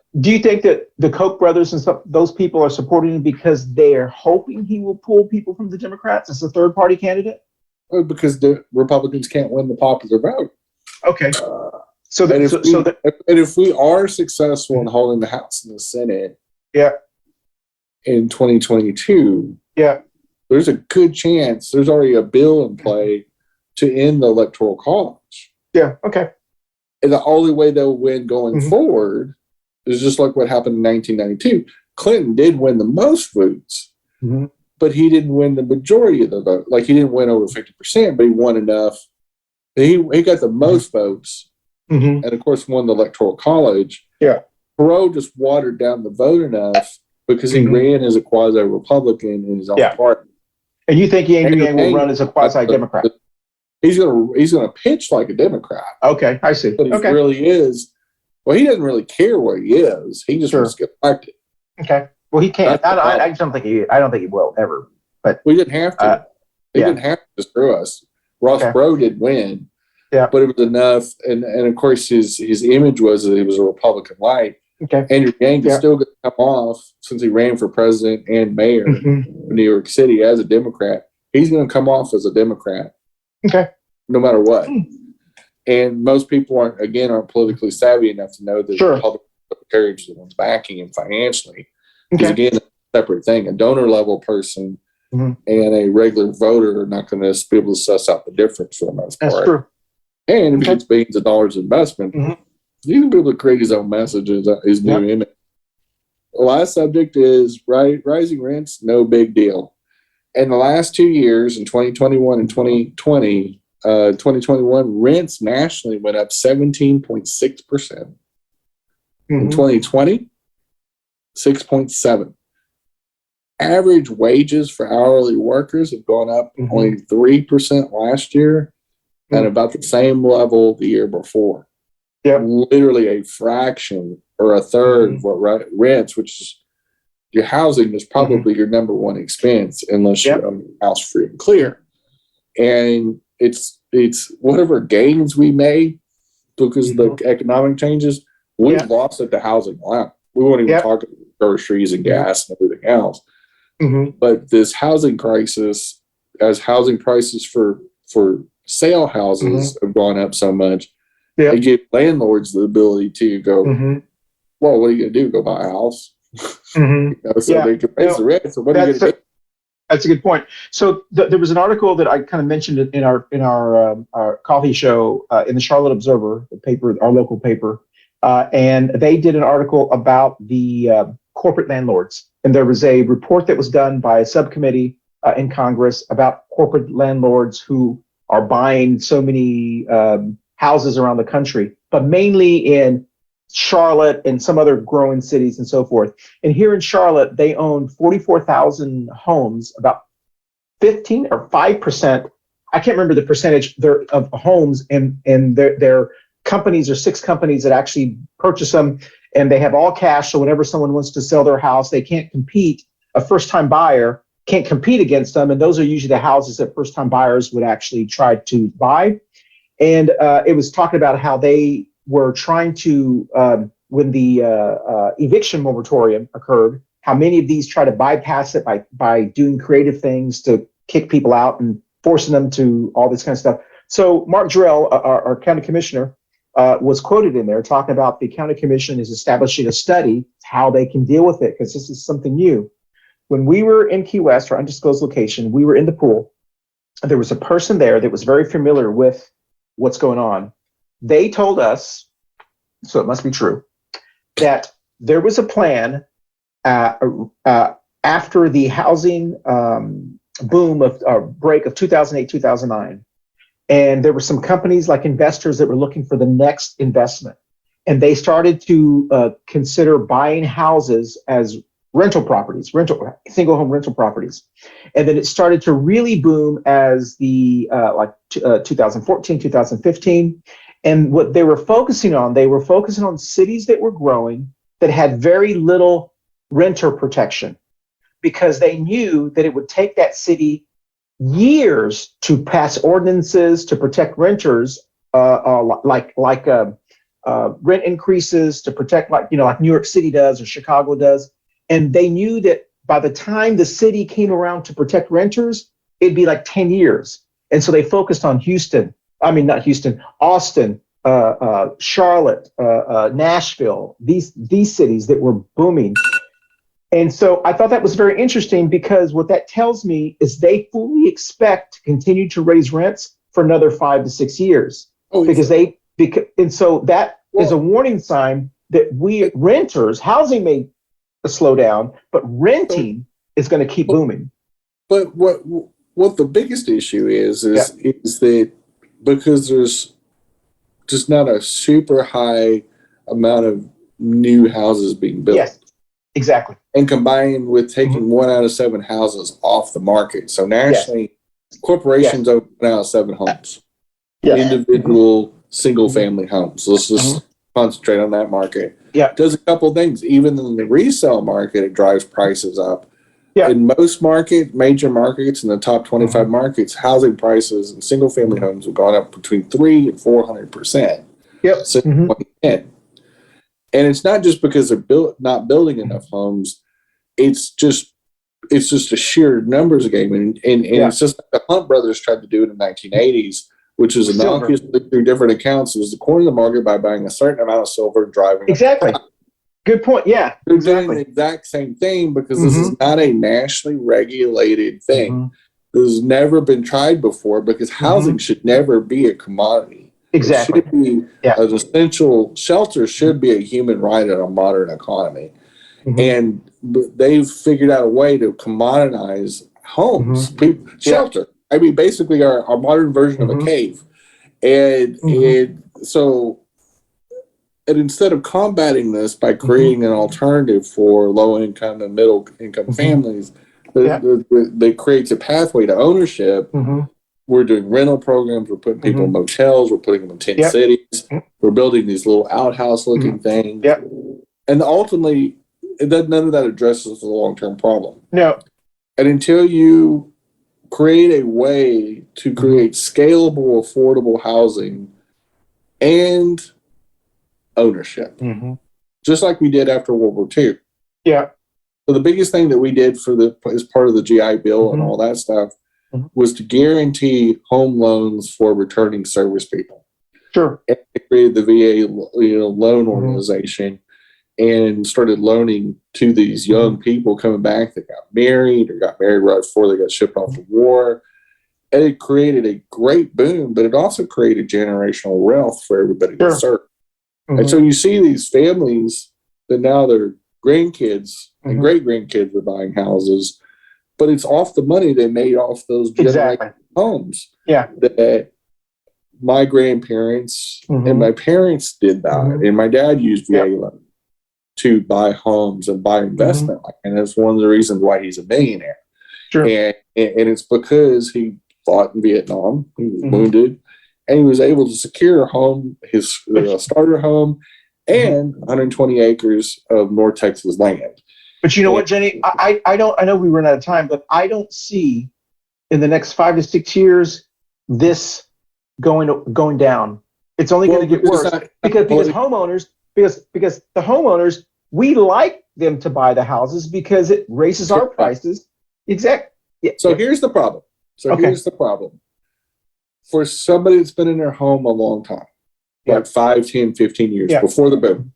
Speaker 2: the Koch brothers and those people are supporting him because they're hoping he will pull people from the Democrats as a third party candidate?
Speaker 1: Because the Republicans can't win the popular vote.
Speaker 2: Okay.
Speaker 1: If we are successful in holding the House and the Senate in 2022, there's a good chance there's already a bill in play to end the Electoral College.
Speaker 2: Yeah, okay.
Speaker 1: And the only way they'll win going
Speaker 2: Mhm.
Speaker 1: forward is just like what happened in 1992. Clinton did win the most votes,
Speaker 2: Mhm.
Speaker 1: but he didn't win the majority of the vote. Like he didn't win over 50%, but he won enough. He got the most votes,
Speaker 2: Mhm.
Speaker 1: and of course won the Electoral College.
Speaker 2: Yeah.
Speaker 1: Perot just watered down the vote enough because he
Speaker 2: Mhm.
Speaker 1: ran as a quasi-Republican in his own
Speaker 2: Yeah.
Speaker 1: party.
Speaker 2: And you think Andrew Yang will
Speaker 1: Yang-
Speaker 2: run as a quasi-Democrat?
Speaker 1: He's gonna pitch like a Democrat,
Speaker 2: Okay, I see.
Speaker 1: but he
Speaker 2: Okay,
Speaker 1: really is. Well, he doesn't really care where he is. He just wants to get elected.
Speaker 2: okay. Well, he can't.
Speaker 1: That's the
Speaker 2: I
Speaker 1: problem.
Speaker 2: just don't think he. I don't think he will ever. But
Speaker 1: We didn't have to. He
Speaker 2: yeah.
Speaker 1: didn't have to screw us. Ross
Speaker 2: Okay.
Speaker 1: Perot did win,
Speaker 2: Yeah.
Speaker 1: but it was enough. And of course, his image was that he was a Republican light.
Speaker 2: Okay.
Speaker 1: Andrew Yang is
Speaker 2: Yeah.
Speaker 1: still going to come off since he ran for president and mayor
Speaker 2: Mhm.
Speaker 1: of New York City as a Democrat. He's going to come off as a Democrat.
Speaker 2: Okay.
Speaker 1: No matter what.
Speaker 2: Mm.
Speaker 1: And most people aren't politically savvy enough to know that
Speaker 2: Sure.
Speaker 1: the public secretary is the one's backing him financially. Because
Speaker 2: Okay.
Speaker 1: again, it's a separate thing. A donor level person
Speaker 2: Mhm.
Speaker 1: and a regular voter are not going to be able to suss out the difference for the most part.
Speaker 2: That's true.
Speaker 1: And if he
Speaker 2: Okay.
Speaker 1: gets billions of dollars investment,
Speaker 2: Mhm.
Speaker 1: he's going to be able to create his own message, his new image. The last subject is rising rents, no big deal. In the last 2 years, in 2021 and 2020, 2021, rents nationally went up 17.6%. In
Speaker 2: Mhm.
Speaker 1: 2020, 6.7. Average wages for hourly workers have gone up
Speaker 2: Mhm.
Speaker 1: only 3% last year and
Speaker 2: Mhm.
Speaker 1: about the same level the year before.
Speaker 2: Yep.
Speaker 1: Literally a fraction or a third of what rents, which is your housing is probably your number one expense unless
Speaker 2: Yep.
Speaker 1: you own your house free and clear. And it's whatever gains we made because of the economic changes, we
Speaker 2: Yeah.
Speaker 1: lost at the housing line. We won't even
Speaker 2: Yep.
Speaker 1: talk about groceries and gas and everything else.
Speaker 2: Mhm.
Speaker 1: But this housing crisis, as housing prices for sale houses have gone up so much,
Speaker 2: Yep.
Speaker 1: it gives landlords the ability to go,
Speaker 2: Mhm.
Speaker 1: well, what are you going to do? Go buy a house?
Speaker 2: Mhm.
Speaker 1: So
Speaker 2: Yeah.
Speaker 1: they can raise the rent. So what are you going to do?
Speaker 2: That's a good point. So there was an article that I kind of mentioned in our coffee show in the Charlotte Observer, the paper, our local paper, and they did an article about the corporate landlords. And there was a report that was done by a subcommittee in Congress about corporate landlords who are buying so many houses around the country, but mainly in Charlotte and some other growing cities and so forth. And here in Charlotte, they own 44,000 homes, about 15 or 5%. I can't remember the percentage of homes, and their companies are 6 companies that actually purchase them, and they have all cash. So whenever someone wants to sell their house, they can't compete. A first-time buyer can't compete against them, and those are usually the houses that first-time buyers would actually try to buy. And it was talking about how they were trying to, when the eviction moratorium occurred, how many of these try to bypass it by doing creative things to kick people out and forcing them to all this kind of stuff. So Mark Gurl, our county commissioner, was quoted in there talking about the county commission is establishing a study how they can deal with it, because this is something new. When we were in Key West, our undisclosed location, we were in the pool. There was a person there that was very familiar with what's going on. They told us, so it must be true, that there was a plan after the housing boom of break of 2008, 2009. And there were some companies like investors that were looking for the next investment. And they started to consider buying houses as rental properties, single home rental properties. And then it started to really boom as the 2014, 2015. And what they were focusing on cities that were growing that had very little renter protection, because they knew that it would take that city years to pass ordinances to protect renters, like rent increases to protect, like New York City does or Chicago does. And they knew that by the time the city came around to protect renters, it'd be like 10 years. And so they focused on Austin, Charlotte, Nashville, these cities that were booming. And so I thought that was very interesting, because what that tells me is they fully expect to continue to raise rents for another 5 to 6 years, because they And so that is a warning sign that we renters, housing may slow down, but renting is going to keep booming.
Speaker 1: But what the biggest issue is that because there's just not a super high amount of new houses being built.
Speaker 2: Yes, exactly.
Speaker 1: And combined with taking 1 out of 7 houses off the market. So nationally, corporations own 1 out of 7 homes. Yes. Individual single family homes. Let's just concentrate on that market.
Speaker 2: Yeah.
Speaker 1: It does a couple of things. Even in the resale market, it drives prices up. Yeah. In most major markets, in the top 25 markets, housing prices in single family homes have gone up between 300% and 400%.
Speaker 2: Yep.
Speaker 1: Since 2010. And it's not just because they're not building enough homes. It's just a sheer numbers game. And it's just like the Hunt brothers tried to do it in the 1980s, which is innocuously through different accounts. It was the corner of the market by buying a certain amount of silver and driving.
Speaker 2: Exactly. Good point. Yeah.
Speaker 1: They're doing the exact same thing because this is not a nationally regulated thing. This has never been tried before because housing should never be a commodity.
Speaker 2: Exactly.
Speaker 1: It should be an essential shelter should be a human right in a modern economy. And they've figured out a way to commoditize homes, shelter. I mean, basically our modern version of a cave. And so instead of combating this by creating an alternative for low income and middle income families, that creates a pathway to ownership. We're doing rental programs. We're putting people in motels. We're putting them in tent cities. We're building these little outhouse looking things. And ultimately, none of that addresses the long-term problem.
Speaker 2: No.
Speaker 1: And until you create a way to create scalable, affordable housing and ownership, just like we did after World War II.
Speaker 2: Yeah.
Speaker 1: So the biggest thing that we did as part of the GI Bill and all that stuff was to guarantee home loans for returning service people.
Speaker 2: Sure.
Speaker 1: And they created the VA loan organization and started loaning to these young people coming back that got married or got married right before they got shipped off to war. And it created a great boom, but it also created generational wealth for everybody to serve. And so you see these families that now their grandkids and great grandkids are buying houses, but it's off the money they made off those generational homes. Yeah. That my grandparents and my parents did that. And my dad used VA loan to buy homes and buy investment. And that's one of the reasons why he's a millionaire. Sure. And it's because he fought in Vietnam. He was wounded. And he was able to secure a home, his starter home, and 120 acres of North Texas land.
Speaker 2: But you know what, Jenny? I know we run out of time, but I don't see in the next 5 to 6 years this going down. It's only going to get worse because homeowners, because the homeowners, we like them to buy the houses because it raises our prices. Exactly. Yeah.
Speaker 1: So here's the problem. Here's the problem. For somebody that's been in their home a long time, like 5, 10, 15 years before the boom,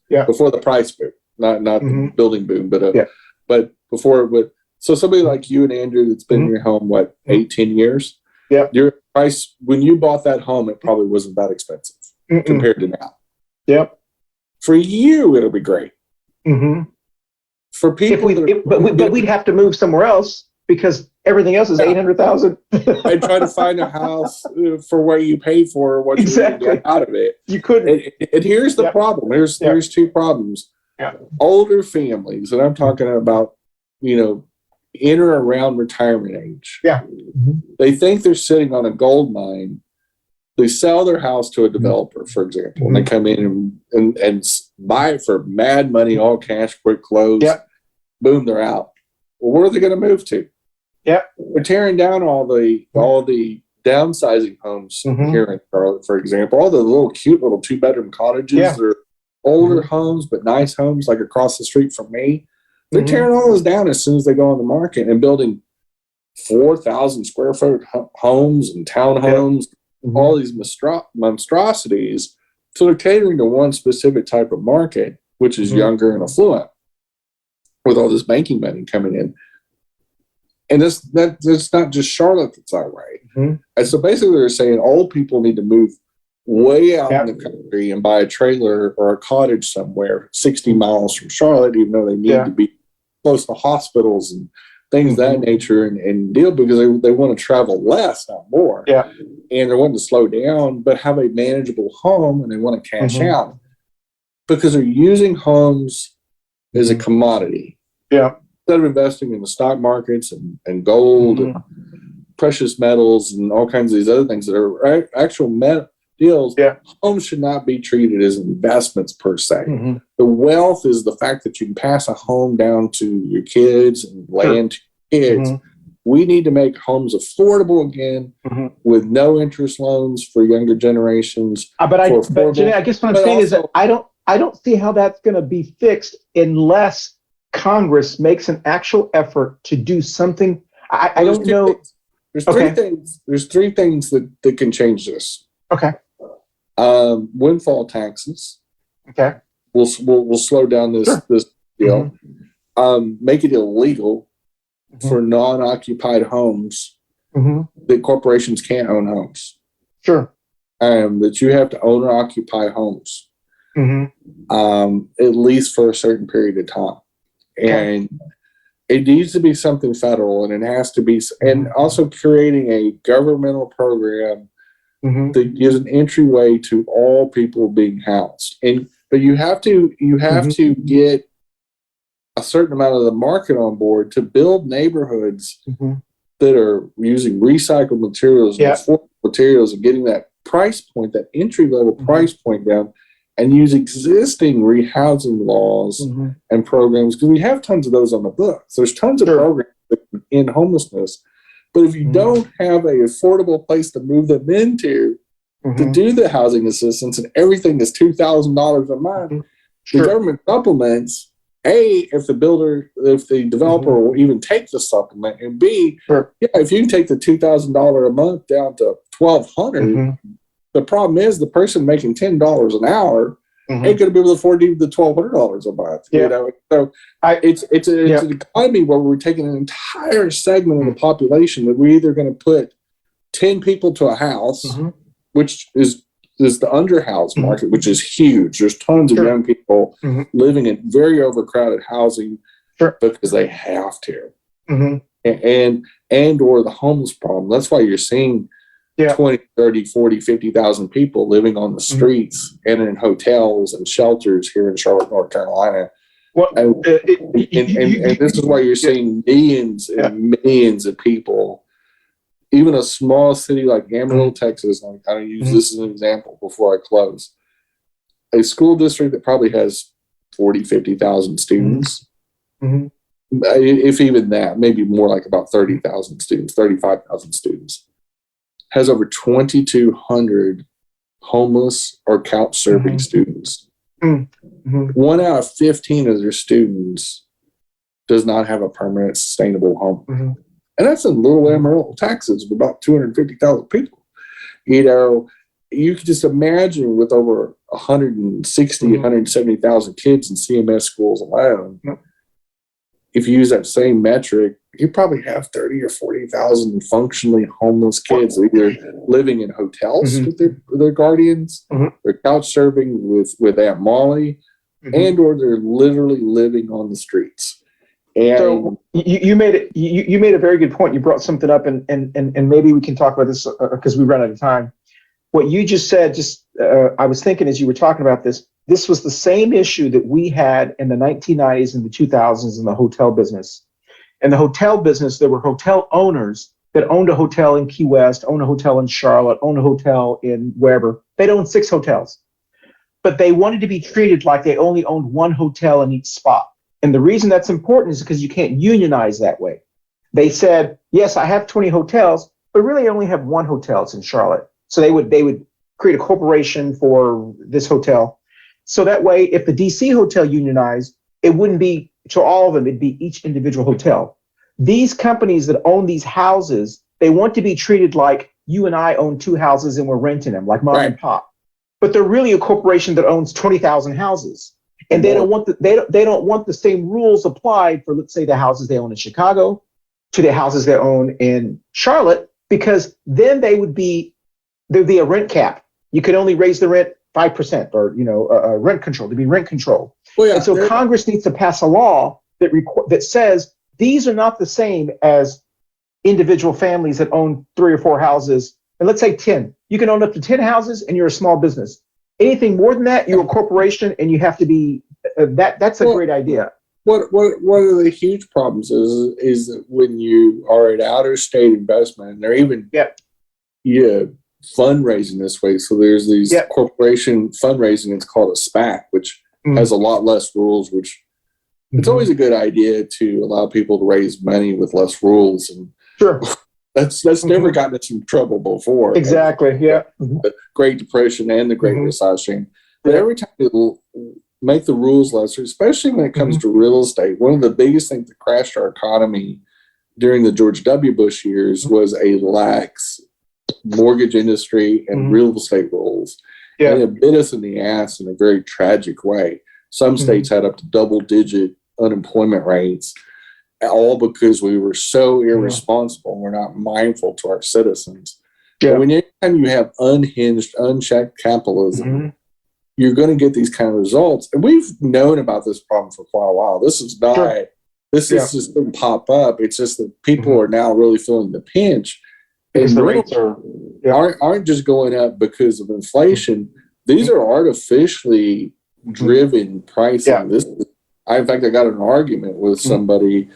Speaker 1: before the price boom, not the building boom, but before it would. So somebody like you and Andrew that's been in your home, 8, 10 years? Yeah. Your price, when you bought that home, it probably wasn't that expensive compared to now. Yep. For you, it'll be great. For people,
Speaker 2: but we'd have to move somewhere else because everything else is $800,000.
Speaker 1: And try to find a house for what you paid for, what you get out of it.
Speaker 2: You couldn't.
Speaker 1: And here's the problem. There's 2 problems. Yeah. Older families, and I'm talking about, in or around retirement age. Yeah. They think they're sitting on a gold mine. They sell their house to a developer, for example, and they come in and buy it for mad money, all cash, quick close. Yeah. Boom, they're out. Well, where are they going to move to? Yeah. They're tearing down all the downsizing homes here in Charlotte, for example. All the little cute little 2-bedroom cottages. Yeah. They're older homes, but nice homes, like across the street from me. They're tearing all those down as soon as they go on the market and building 4,000 square foot homes and townhomes, all these monstrosities. So they're catering to one specific type of market, which is younger and affluent, with all this banking money coming in. And that's not just Charlotte that's that way. And so basically they're saying old people need to move way out
Speaker 2: Yeah.
Speaker 1: in the country and buy a trailer or a cottage somewhere 60 miles from Charlotte, even though they need
Speaker 2: Yeah.
Speaker 1: to be close to hospitals and things of that
Speaker 2: Mhm.
Speaker 1: nature, and deal because they want to travel less, not more.
Speaker 2: Yeah.
Speaker 1: And they're wanting to slow down, but have a manageable home and they want to cash
Speaker 2: Mhm.
Speaker 1: out because they're using homes as a
Speaker 2: Mhm.
Speaker 1: commodity.
Speaker 2: Yeah.
Speaker 1: Instead of investing in the stock markets and gold
Speaker 2: Mhm.
Speaker 1: and precious metals and all kinds of these other things that are actual deals,
Speaker 2: Yeah.
Speaker 1: homes should not be treated as investments per se.
Speaker 2: Mhm.
Speaker 1: The wealth is the fact that you can pass a home down to your kids and land to your kids.
Speaker 2: Mhm.
Speaker 1: We need to make homes affordable again
Speaker 2: Mhm.
Speaker 1: with no interest loans for younger generations.
Speaker 2: But
Speaker 1: affordable-
Speaker 2: Jenny, I guess what I'm
Speaker 1: but
Speaker 2: saying is that
Speaker 1: also-
Speaker 2: I don't see how that's going to be fixed unless Congress makes an actual effort to do something. I
Speaker 1: There's
Speaker 2: don't
Speaker 1: two
Speaker 2: know.
Speaker 1: things. There's three things. There's three things that can change this.
Speaker 2: Okay.
Speaker 1: Windfall taxes.
Speaker 2: Okay.
Speaker 1: We'll slow down this
Speaker 2: Sure.
Speaker 1: this deal. Make it illegal for non-occupied homes
Speaker 2: Mm-hmm.
Speaker 1: that corporations can't own homes.
Speaker 2: Sure.
Speaker 1: That you have to own or occupy homes,
Speaker 2: Mm-hmm.
Speaker 1: at least for a certain period of time.
Speaker 2: Okay.
Speaker 1: And it needs to be something federal, and it has to be, and also creating a governmental program
Speaker 2: Mm-hmm.
Speaker 1: that gives an entryway to all people being housed. But you have to get a certain amount of the market on board to build neighborhoods
Speaker 2: Mm-hmm.
Speaker 1: that are using recycled materials and
Speaker 2: Yeah.
Speaker 1: affordable materials and getting that price point, that entry level price point down, and use existing rehousing laws and programs, because we have tons of those on the books. There's tons of programs in homelessness, but if you don't have a affordable place to move them into to do the housing assistance, and everything is $2,000 a month, the government supplements. A, if the developer will even take the supplement, and B, if you can take the $2,000 a month down to $1,200, the problem is the person making $10 an hour ain't going to be able to afford even the $1,200 a month. You know, so it's an economy where we're taking an entire segment of the population that we're either going to put 10 people to a house, which is the underhoused market, which is huge. There's tons of young people living in very overcrowded housing because they have to, and or the homeless problem. That's why you're seeing 20, 30, 40, 50,000 people living on the streets and in hotels and shelters here in Charlotte, North Carolina.
Speaker 2: Well,
Speaker 1: And this is why you're seeing millions and millions of people. Even a small city like Amarillo, Texas, I'm going to use this as an example before I close. A school district that probably has 40, 50,000 students, if even that, maybe more like about 30,000 students, 35,000 students, has over 2,200 homeless or couch serving students. 1 out of 15 of their students does not have a permanent, sustainable home. And that's in Little Amarillo, Texas, with about 250,000 people. You know, you can just imagine with over 160, 170,000 kids in CMS schools alone, if you use that same metric, you probably have 30 or 40,000 functionally homeless kids either living in hotels with their guardians, they're couch serving with Aunt Molly, and or they're literally living on the streets. And
Speaker 2: so you made it. You made a very good point. You brought something up, and maybe we can talk about this because we run out of time. What you just said, I was thinking as you were talking about this. This was the same issue that we had in the 1990s and the 2000s in the hotel business. In the hotel business, there were hotel owners that owned a hotel in Key West, owned a hotel in Charlotte, owned a hotel in wherever. They'd owned 6 hotels, but they wanted to be treated like they only owned 1 hotel in each spot. And the reason that's important is because you can't unionize that way. They said, yes, I have 20 hotels, but really I only have 1 hotel. It's in Charlotte. So they would create a corporation for this hotel. So that way, if the DC hotel unionized, it wouldn't be to all of them, it'd be each individual hotel. These companies that own these houses, they want to be treated like you and I own 2 houses and we're renting them, like mom and pop. But they're really a corporation that owns 20,000 houses. And they don't want they don't want the same rules applied for, let's say, the houses they own in Chicago to the houses they own in Charlotte, because then there'd be a rent cap. you could only raise the rent 5%, or rent control to be rent control.
Speaker 1: Well, yeah,
Speaker 2: And so Congress needs to pass a law that says these are not the same as individual families that own 3 or 4 houses. And let's say 10. You can own up to 10 houses and you're a small business. Anything more than that, you're a corporation, and you have to be that's a great idea.
Speaker 1: What one of the huge problems is that when you are an outer state investment, and they're even fundraising this way. So there's these corporation fundraising. It's called a SPAC, which has a lot less rules. Which it's always a good idea to allow people to raise money with less rules. And
Speaker 2: sure,
Speaker 1: that's never gotten us in trouble before.
Speaker 2: Exactly. Yeah.
Speaker 1: The Great Depression and the Great Recession. But every time you make the rules lesser, especially when it comes to real estate, one of the biggest things that crashed our economy during the George W. Bush years was a lax mortgage industry and real estate rules.
Speaker 2: Yeah.
Speaker 1: And it bit us in the ass in a very tragic way. Some states had up to double-digit unemployment rates, all because we were so irresponsible and we're not mindful to our citizens.
Speaker 2: Yeah.
Speaker 1: But anytime you have unhinged, unchecked capitalism, you're going to get these kind of results. And we've known about this problem for quite a while. This is not, this is just didn't pop up. It's just that people are now really feeling the pinch. And
Speaker 2: the rates
Speaker 1: aren't just going up because of inflation. These are artificially driven pricing. In fact, I got an argument with somebody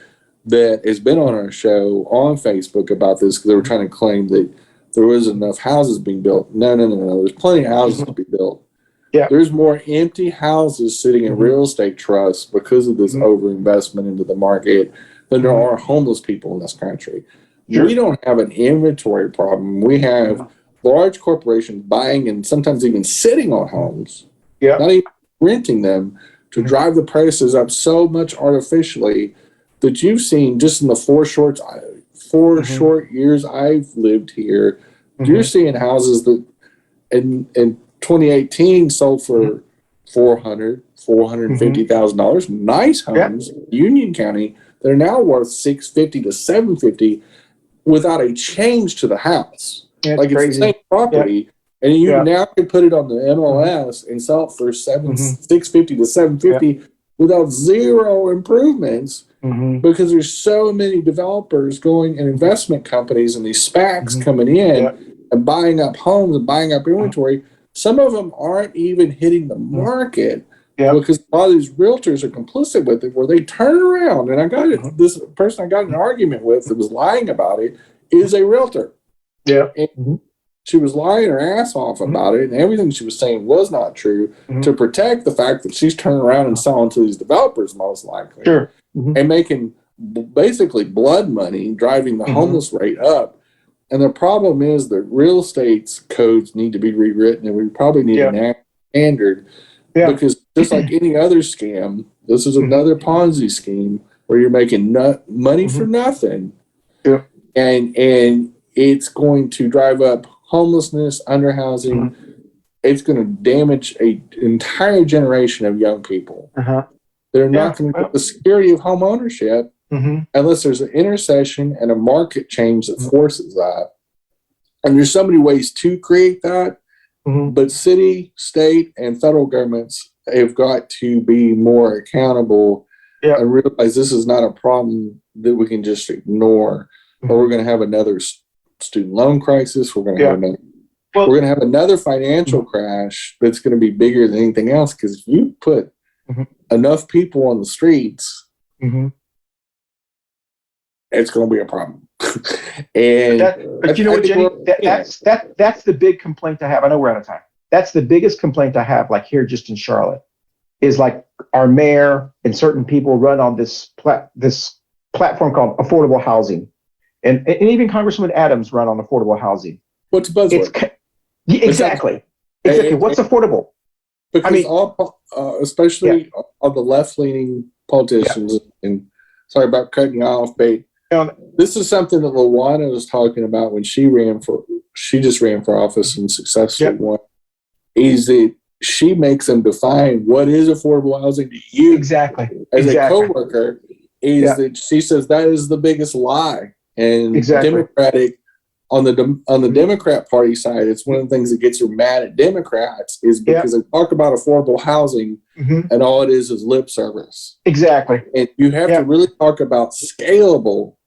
Speaker 1: that has been on our show on Facebook about this, because they were trying to claim that there wasn't enough houses being built. No. There's plenty of houses to be built.
Speaker 2: Yeah.
Speaker 1: There's more empty houses sitting in real estate trusts because of this overinvestment into the market than there are homeless people in this country. Sure. We don't have an inventory problem. We have large corporations buying and sometimes even sitting on homes, not even renting them, to drive the prices up so much artificially that you've seen just in the 4 short years I've lived here. You're seeing houses that in 2018 sold for $450,000. Nice homes, Union County, that are now worth $650,000 to $750,000 without a change to the house. Like crazy. It's the same property, and you now can put it on the MLS and sell it for $650,000 to $750,000 without zero improvements, because there's so many developers going and investment companies and these SPACs coming in and buying up homes and buying up inventory. Some of them aren't even hitting the market because a lot of these realtors are complicit with it, where they turn around. And I got this person I got in an argument with that was lying about it is a realtor. Yeah. And she was lying her ass off about it, and everything she was saying was not true to protect the fact that she's turning around and selling to these developers, most likely. Sure. And making basically blood money, driving the homeless rate up. And the problem is that real estate's codes need to be rewritten, and we probably need an standard, because just like any other scam, this is another Ponzi scheme where you're making money for nothing. Yeah. And it's going to drive up homelessness, underhousing. It's going to damage an entire generation of young people. They're not going to get the security of home ownership unless there's an intersection and a market change that forces that. And there's so many ways to create that, but city, state, and federal governments have got to be more accountable and realize this is not a problem that we can just ignore, or we're going to have another student loan crisis. We're going to have another. We're going to have another financial crash that's going to be bigger than anything else, because if you put enough people on the streets, it's going to be a problem.
Speaker 2: But you know what, Jenny? That's the big complaint I have. I know we're out of time. That's the biggest complaint I have, like here just in Charlotte, is like our mayor and certain people run on this platform called affordable housing. And even Congressman Adams run on affordable housing.
Speaker 1: What's a buzzword?
Speaker 2: Exactly. What's affordable?
Speaker 1: Because especially on the left-leaning politicians, and sorry about cutting you off, but this is something that LaWanda was talking about when she just ran for office and successfully won, is that she makes them define what is affordable housing to you as a coworker, is that she says that is the biggest lie. And Democratic On the Democrat Party side, it's one of the things that gets you mad at Democrats is because they talk about affordable housing and all it is lip service.
Speaker 2: Exactly.
Speaker 1: And you have to really talk about scalable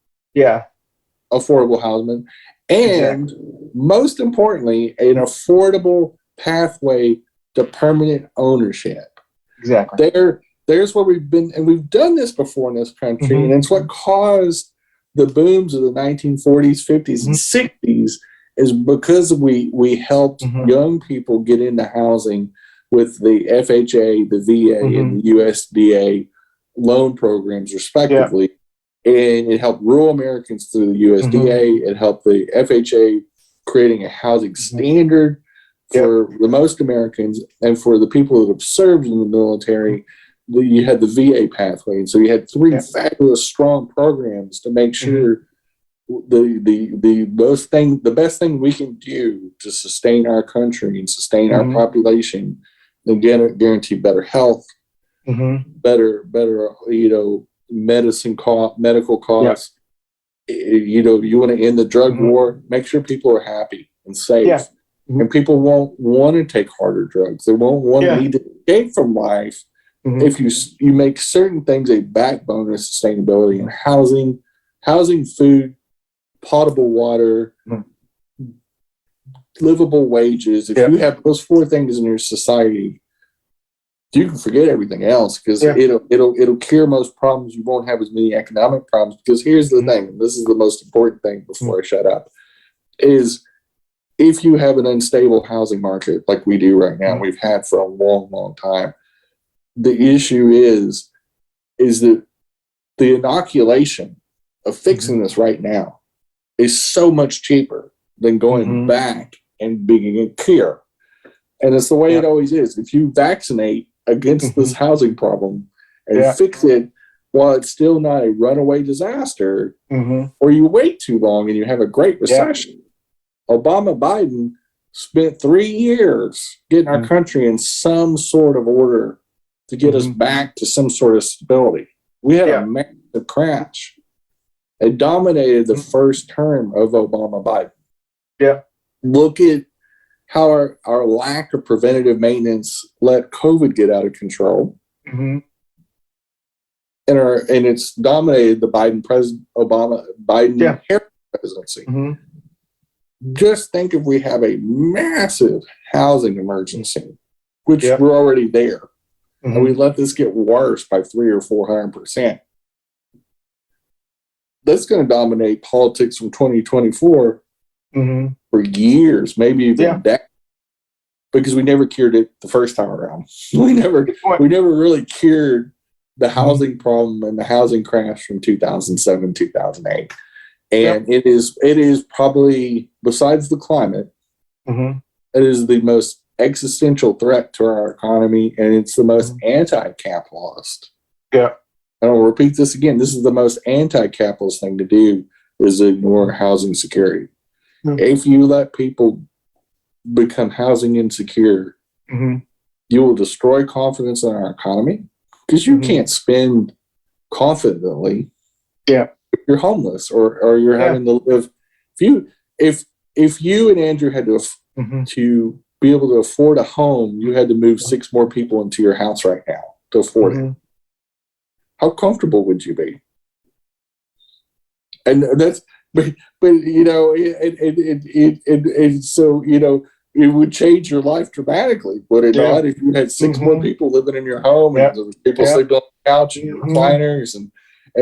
Speaker 1: affordable housing and most importantly, an affordable pathway to permanent ownership.
Speaker 2: Exactly.
Speaker 1: There's where we've been, and we've done this before in this country, and it's what caused the booms of the 1940s, 50s, and 60s is because we helped young people get into housing with the FHA, the VA, and the USDA loan programs, respectively. And it helped rural Americans through the USDA. It helped the FHA creating a housing standard for the most Americans, and for the people that have served in the military, you had the VA pathway. And so you had three fabulous, strong programs to make sure the best thing we can do to sustain our country and sustain our population and guarantee better health, better medical costs. You want to end the drug war, make sure people are happy and safe. And people won't want to take harder drugs. They won't want to need to escape from life if you make certain things a backbone of sustainability in housing, food, potable water, livable wages. If you have those four things in your society, you can forget everything else because it'll cure most problems. You won't have as many economic problems because here's the thing, and this is the most important thing before I shut up, is if you have an unstable housing market like we do right now, we've had for a long, long time, the issue is that the inoculation of fixing this right now is so much cheaper than going back and being a cure. And it's the way it always is. If you vaccinate against this housing problem and fix it while it's still not a runaway disaster, or you wait too long and you have a great recession. Obama-Biden spent 3 years getting our country in some sort of order to get us back to some sort of stability. We had a massive crash. It dominated the first term of Obama-Biden. Look at how our lack of preventative maintenance let COVID get out of control. And it's dominated the Biden presidency. Just think if we have a massive housing emergency, which we're already there, and we let this get worse by 300 or 400%. That's going to dominate politics from 2024 for years, maybe even decades, because we never cured it the first time around. We never really cured the housing problem and the housing crash from 2007, 2008. And it is probably, besides the climate, it is the most existential threat to our economy, and it's the most anti-capitalist. And I'll repeat this again. This is the most anti-capitalist thing to do, is ignore housing security. If you let people become housing insecure, you will destroy confidence in our economy, because you can't spend confidently if you're homeless or you're having to live. If you and Andrew had to be able to afford a home, you had to move 6 more people into your house right now to afford it. How comfortable would you be? And that's, but so it would change your life dramatically, would it not? If you had 6 more people living in your home, and there was people sleeping on the couch and recliners and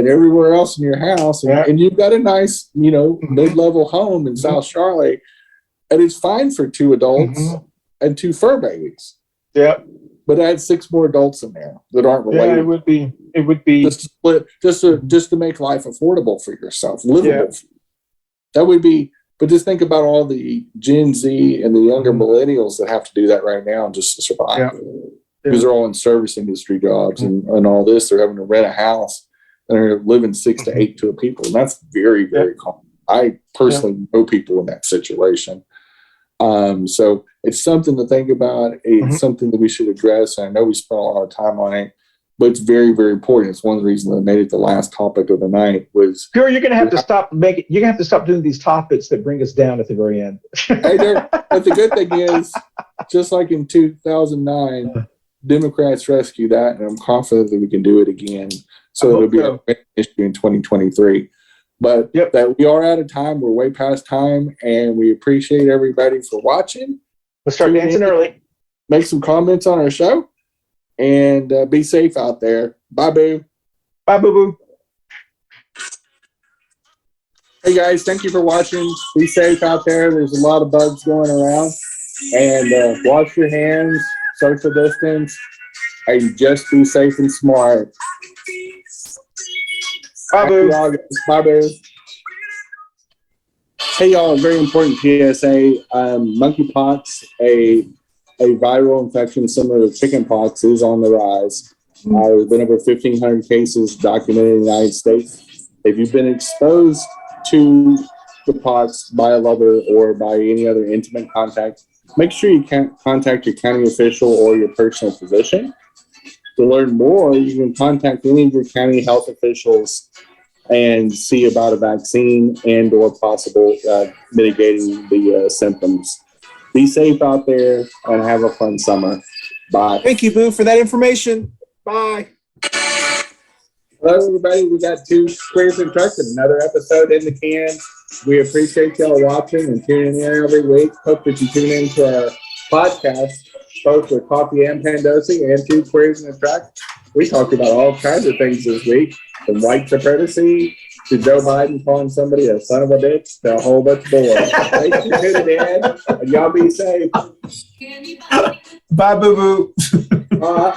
Speaker 1: everywhere else in your house, and you've got a nice, mid-level home in South Charlotte, and it's fine for 2 adults and 2 fur babies. But add 6 more adults in there that aren't related. It would be just to make life affordable for yourself, livable. That would be. But just think about all the Gen Z and the younger millennials that have to do that right now just to survive, because they're all in service industry jobs and all this. They're having to rent a house and they're living 6 to 8 to a people, and that's very, very common. I personally know people in that situation. So it's something to think about. It's something that we should address. And I know we spent a lot of time on it. but it's very, very important. It's one of the reasons I made it the last topic of the night was.
Speaker 2: Gurl, you're gonna have to stop making. You're gonna have to stop doing these topics that bring us down at the very end.
Speaker 1: But the good thing is, just like in 2009, Democrats rescued that, and I'm confident that we can do it again. So it'll be an issue in 2023. But that we are out of time. We're way past time, and we appreciate everybody for watching.
Speaker 2: Let's start dancing early.
Speaker 1: Make some comments on our show, and be safe out there. Bye, boo.
Speaker 2: Bye, boo boo.
Speaker 1: Hey, guys, thank you for watching. Be safe out there. There's a lot of bugs going around. And wash your hands, social distance, and just be safe and smart.
Speaker 2: Bye, boo.
Speaker 1: Bye, boo. Hey, y'all, a very important PSA. Monkeypox, a viral infection similar to chickenpox, is on the rise. There's been over 1,500 cases documented in the United States. If you've been exposed to the pox by a lover or by any other intimate contact, make sure you can contact your county official or your personal physician. To learn more, you can contact any of your county health officials and see about a vaccine and or possible mitigating the symptoms. Be safe out there and have a fun summer. Bye.
Speaker 3: Thank you, Boo, for that information. Bye.
Speaker 1: Hello, everybody. We got two Queers and Trucks and another episode in the can. We appreciate y'all watching and tuning in every week. Hope that you tune into our podcast, both with Coffee and Pandosi and two Queers and a Truck. We talked about all kinds of things this week, from white supremacy to Joe Biden calling somebody a son of a bitch to a whole bunch of boys. Thanks for tuning in, and y'all be safe.
Speaker 3: Bye, Boo Boo.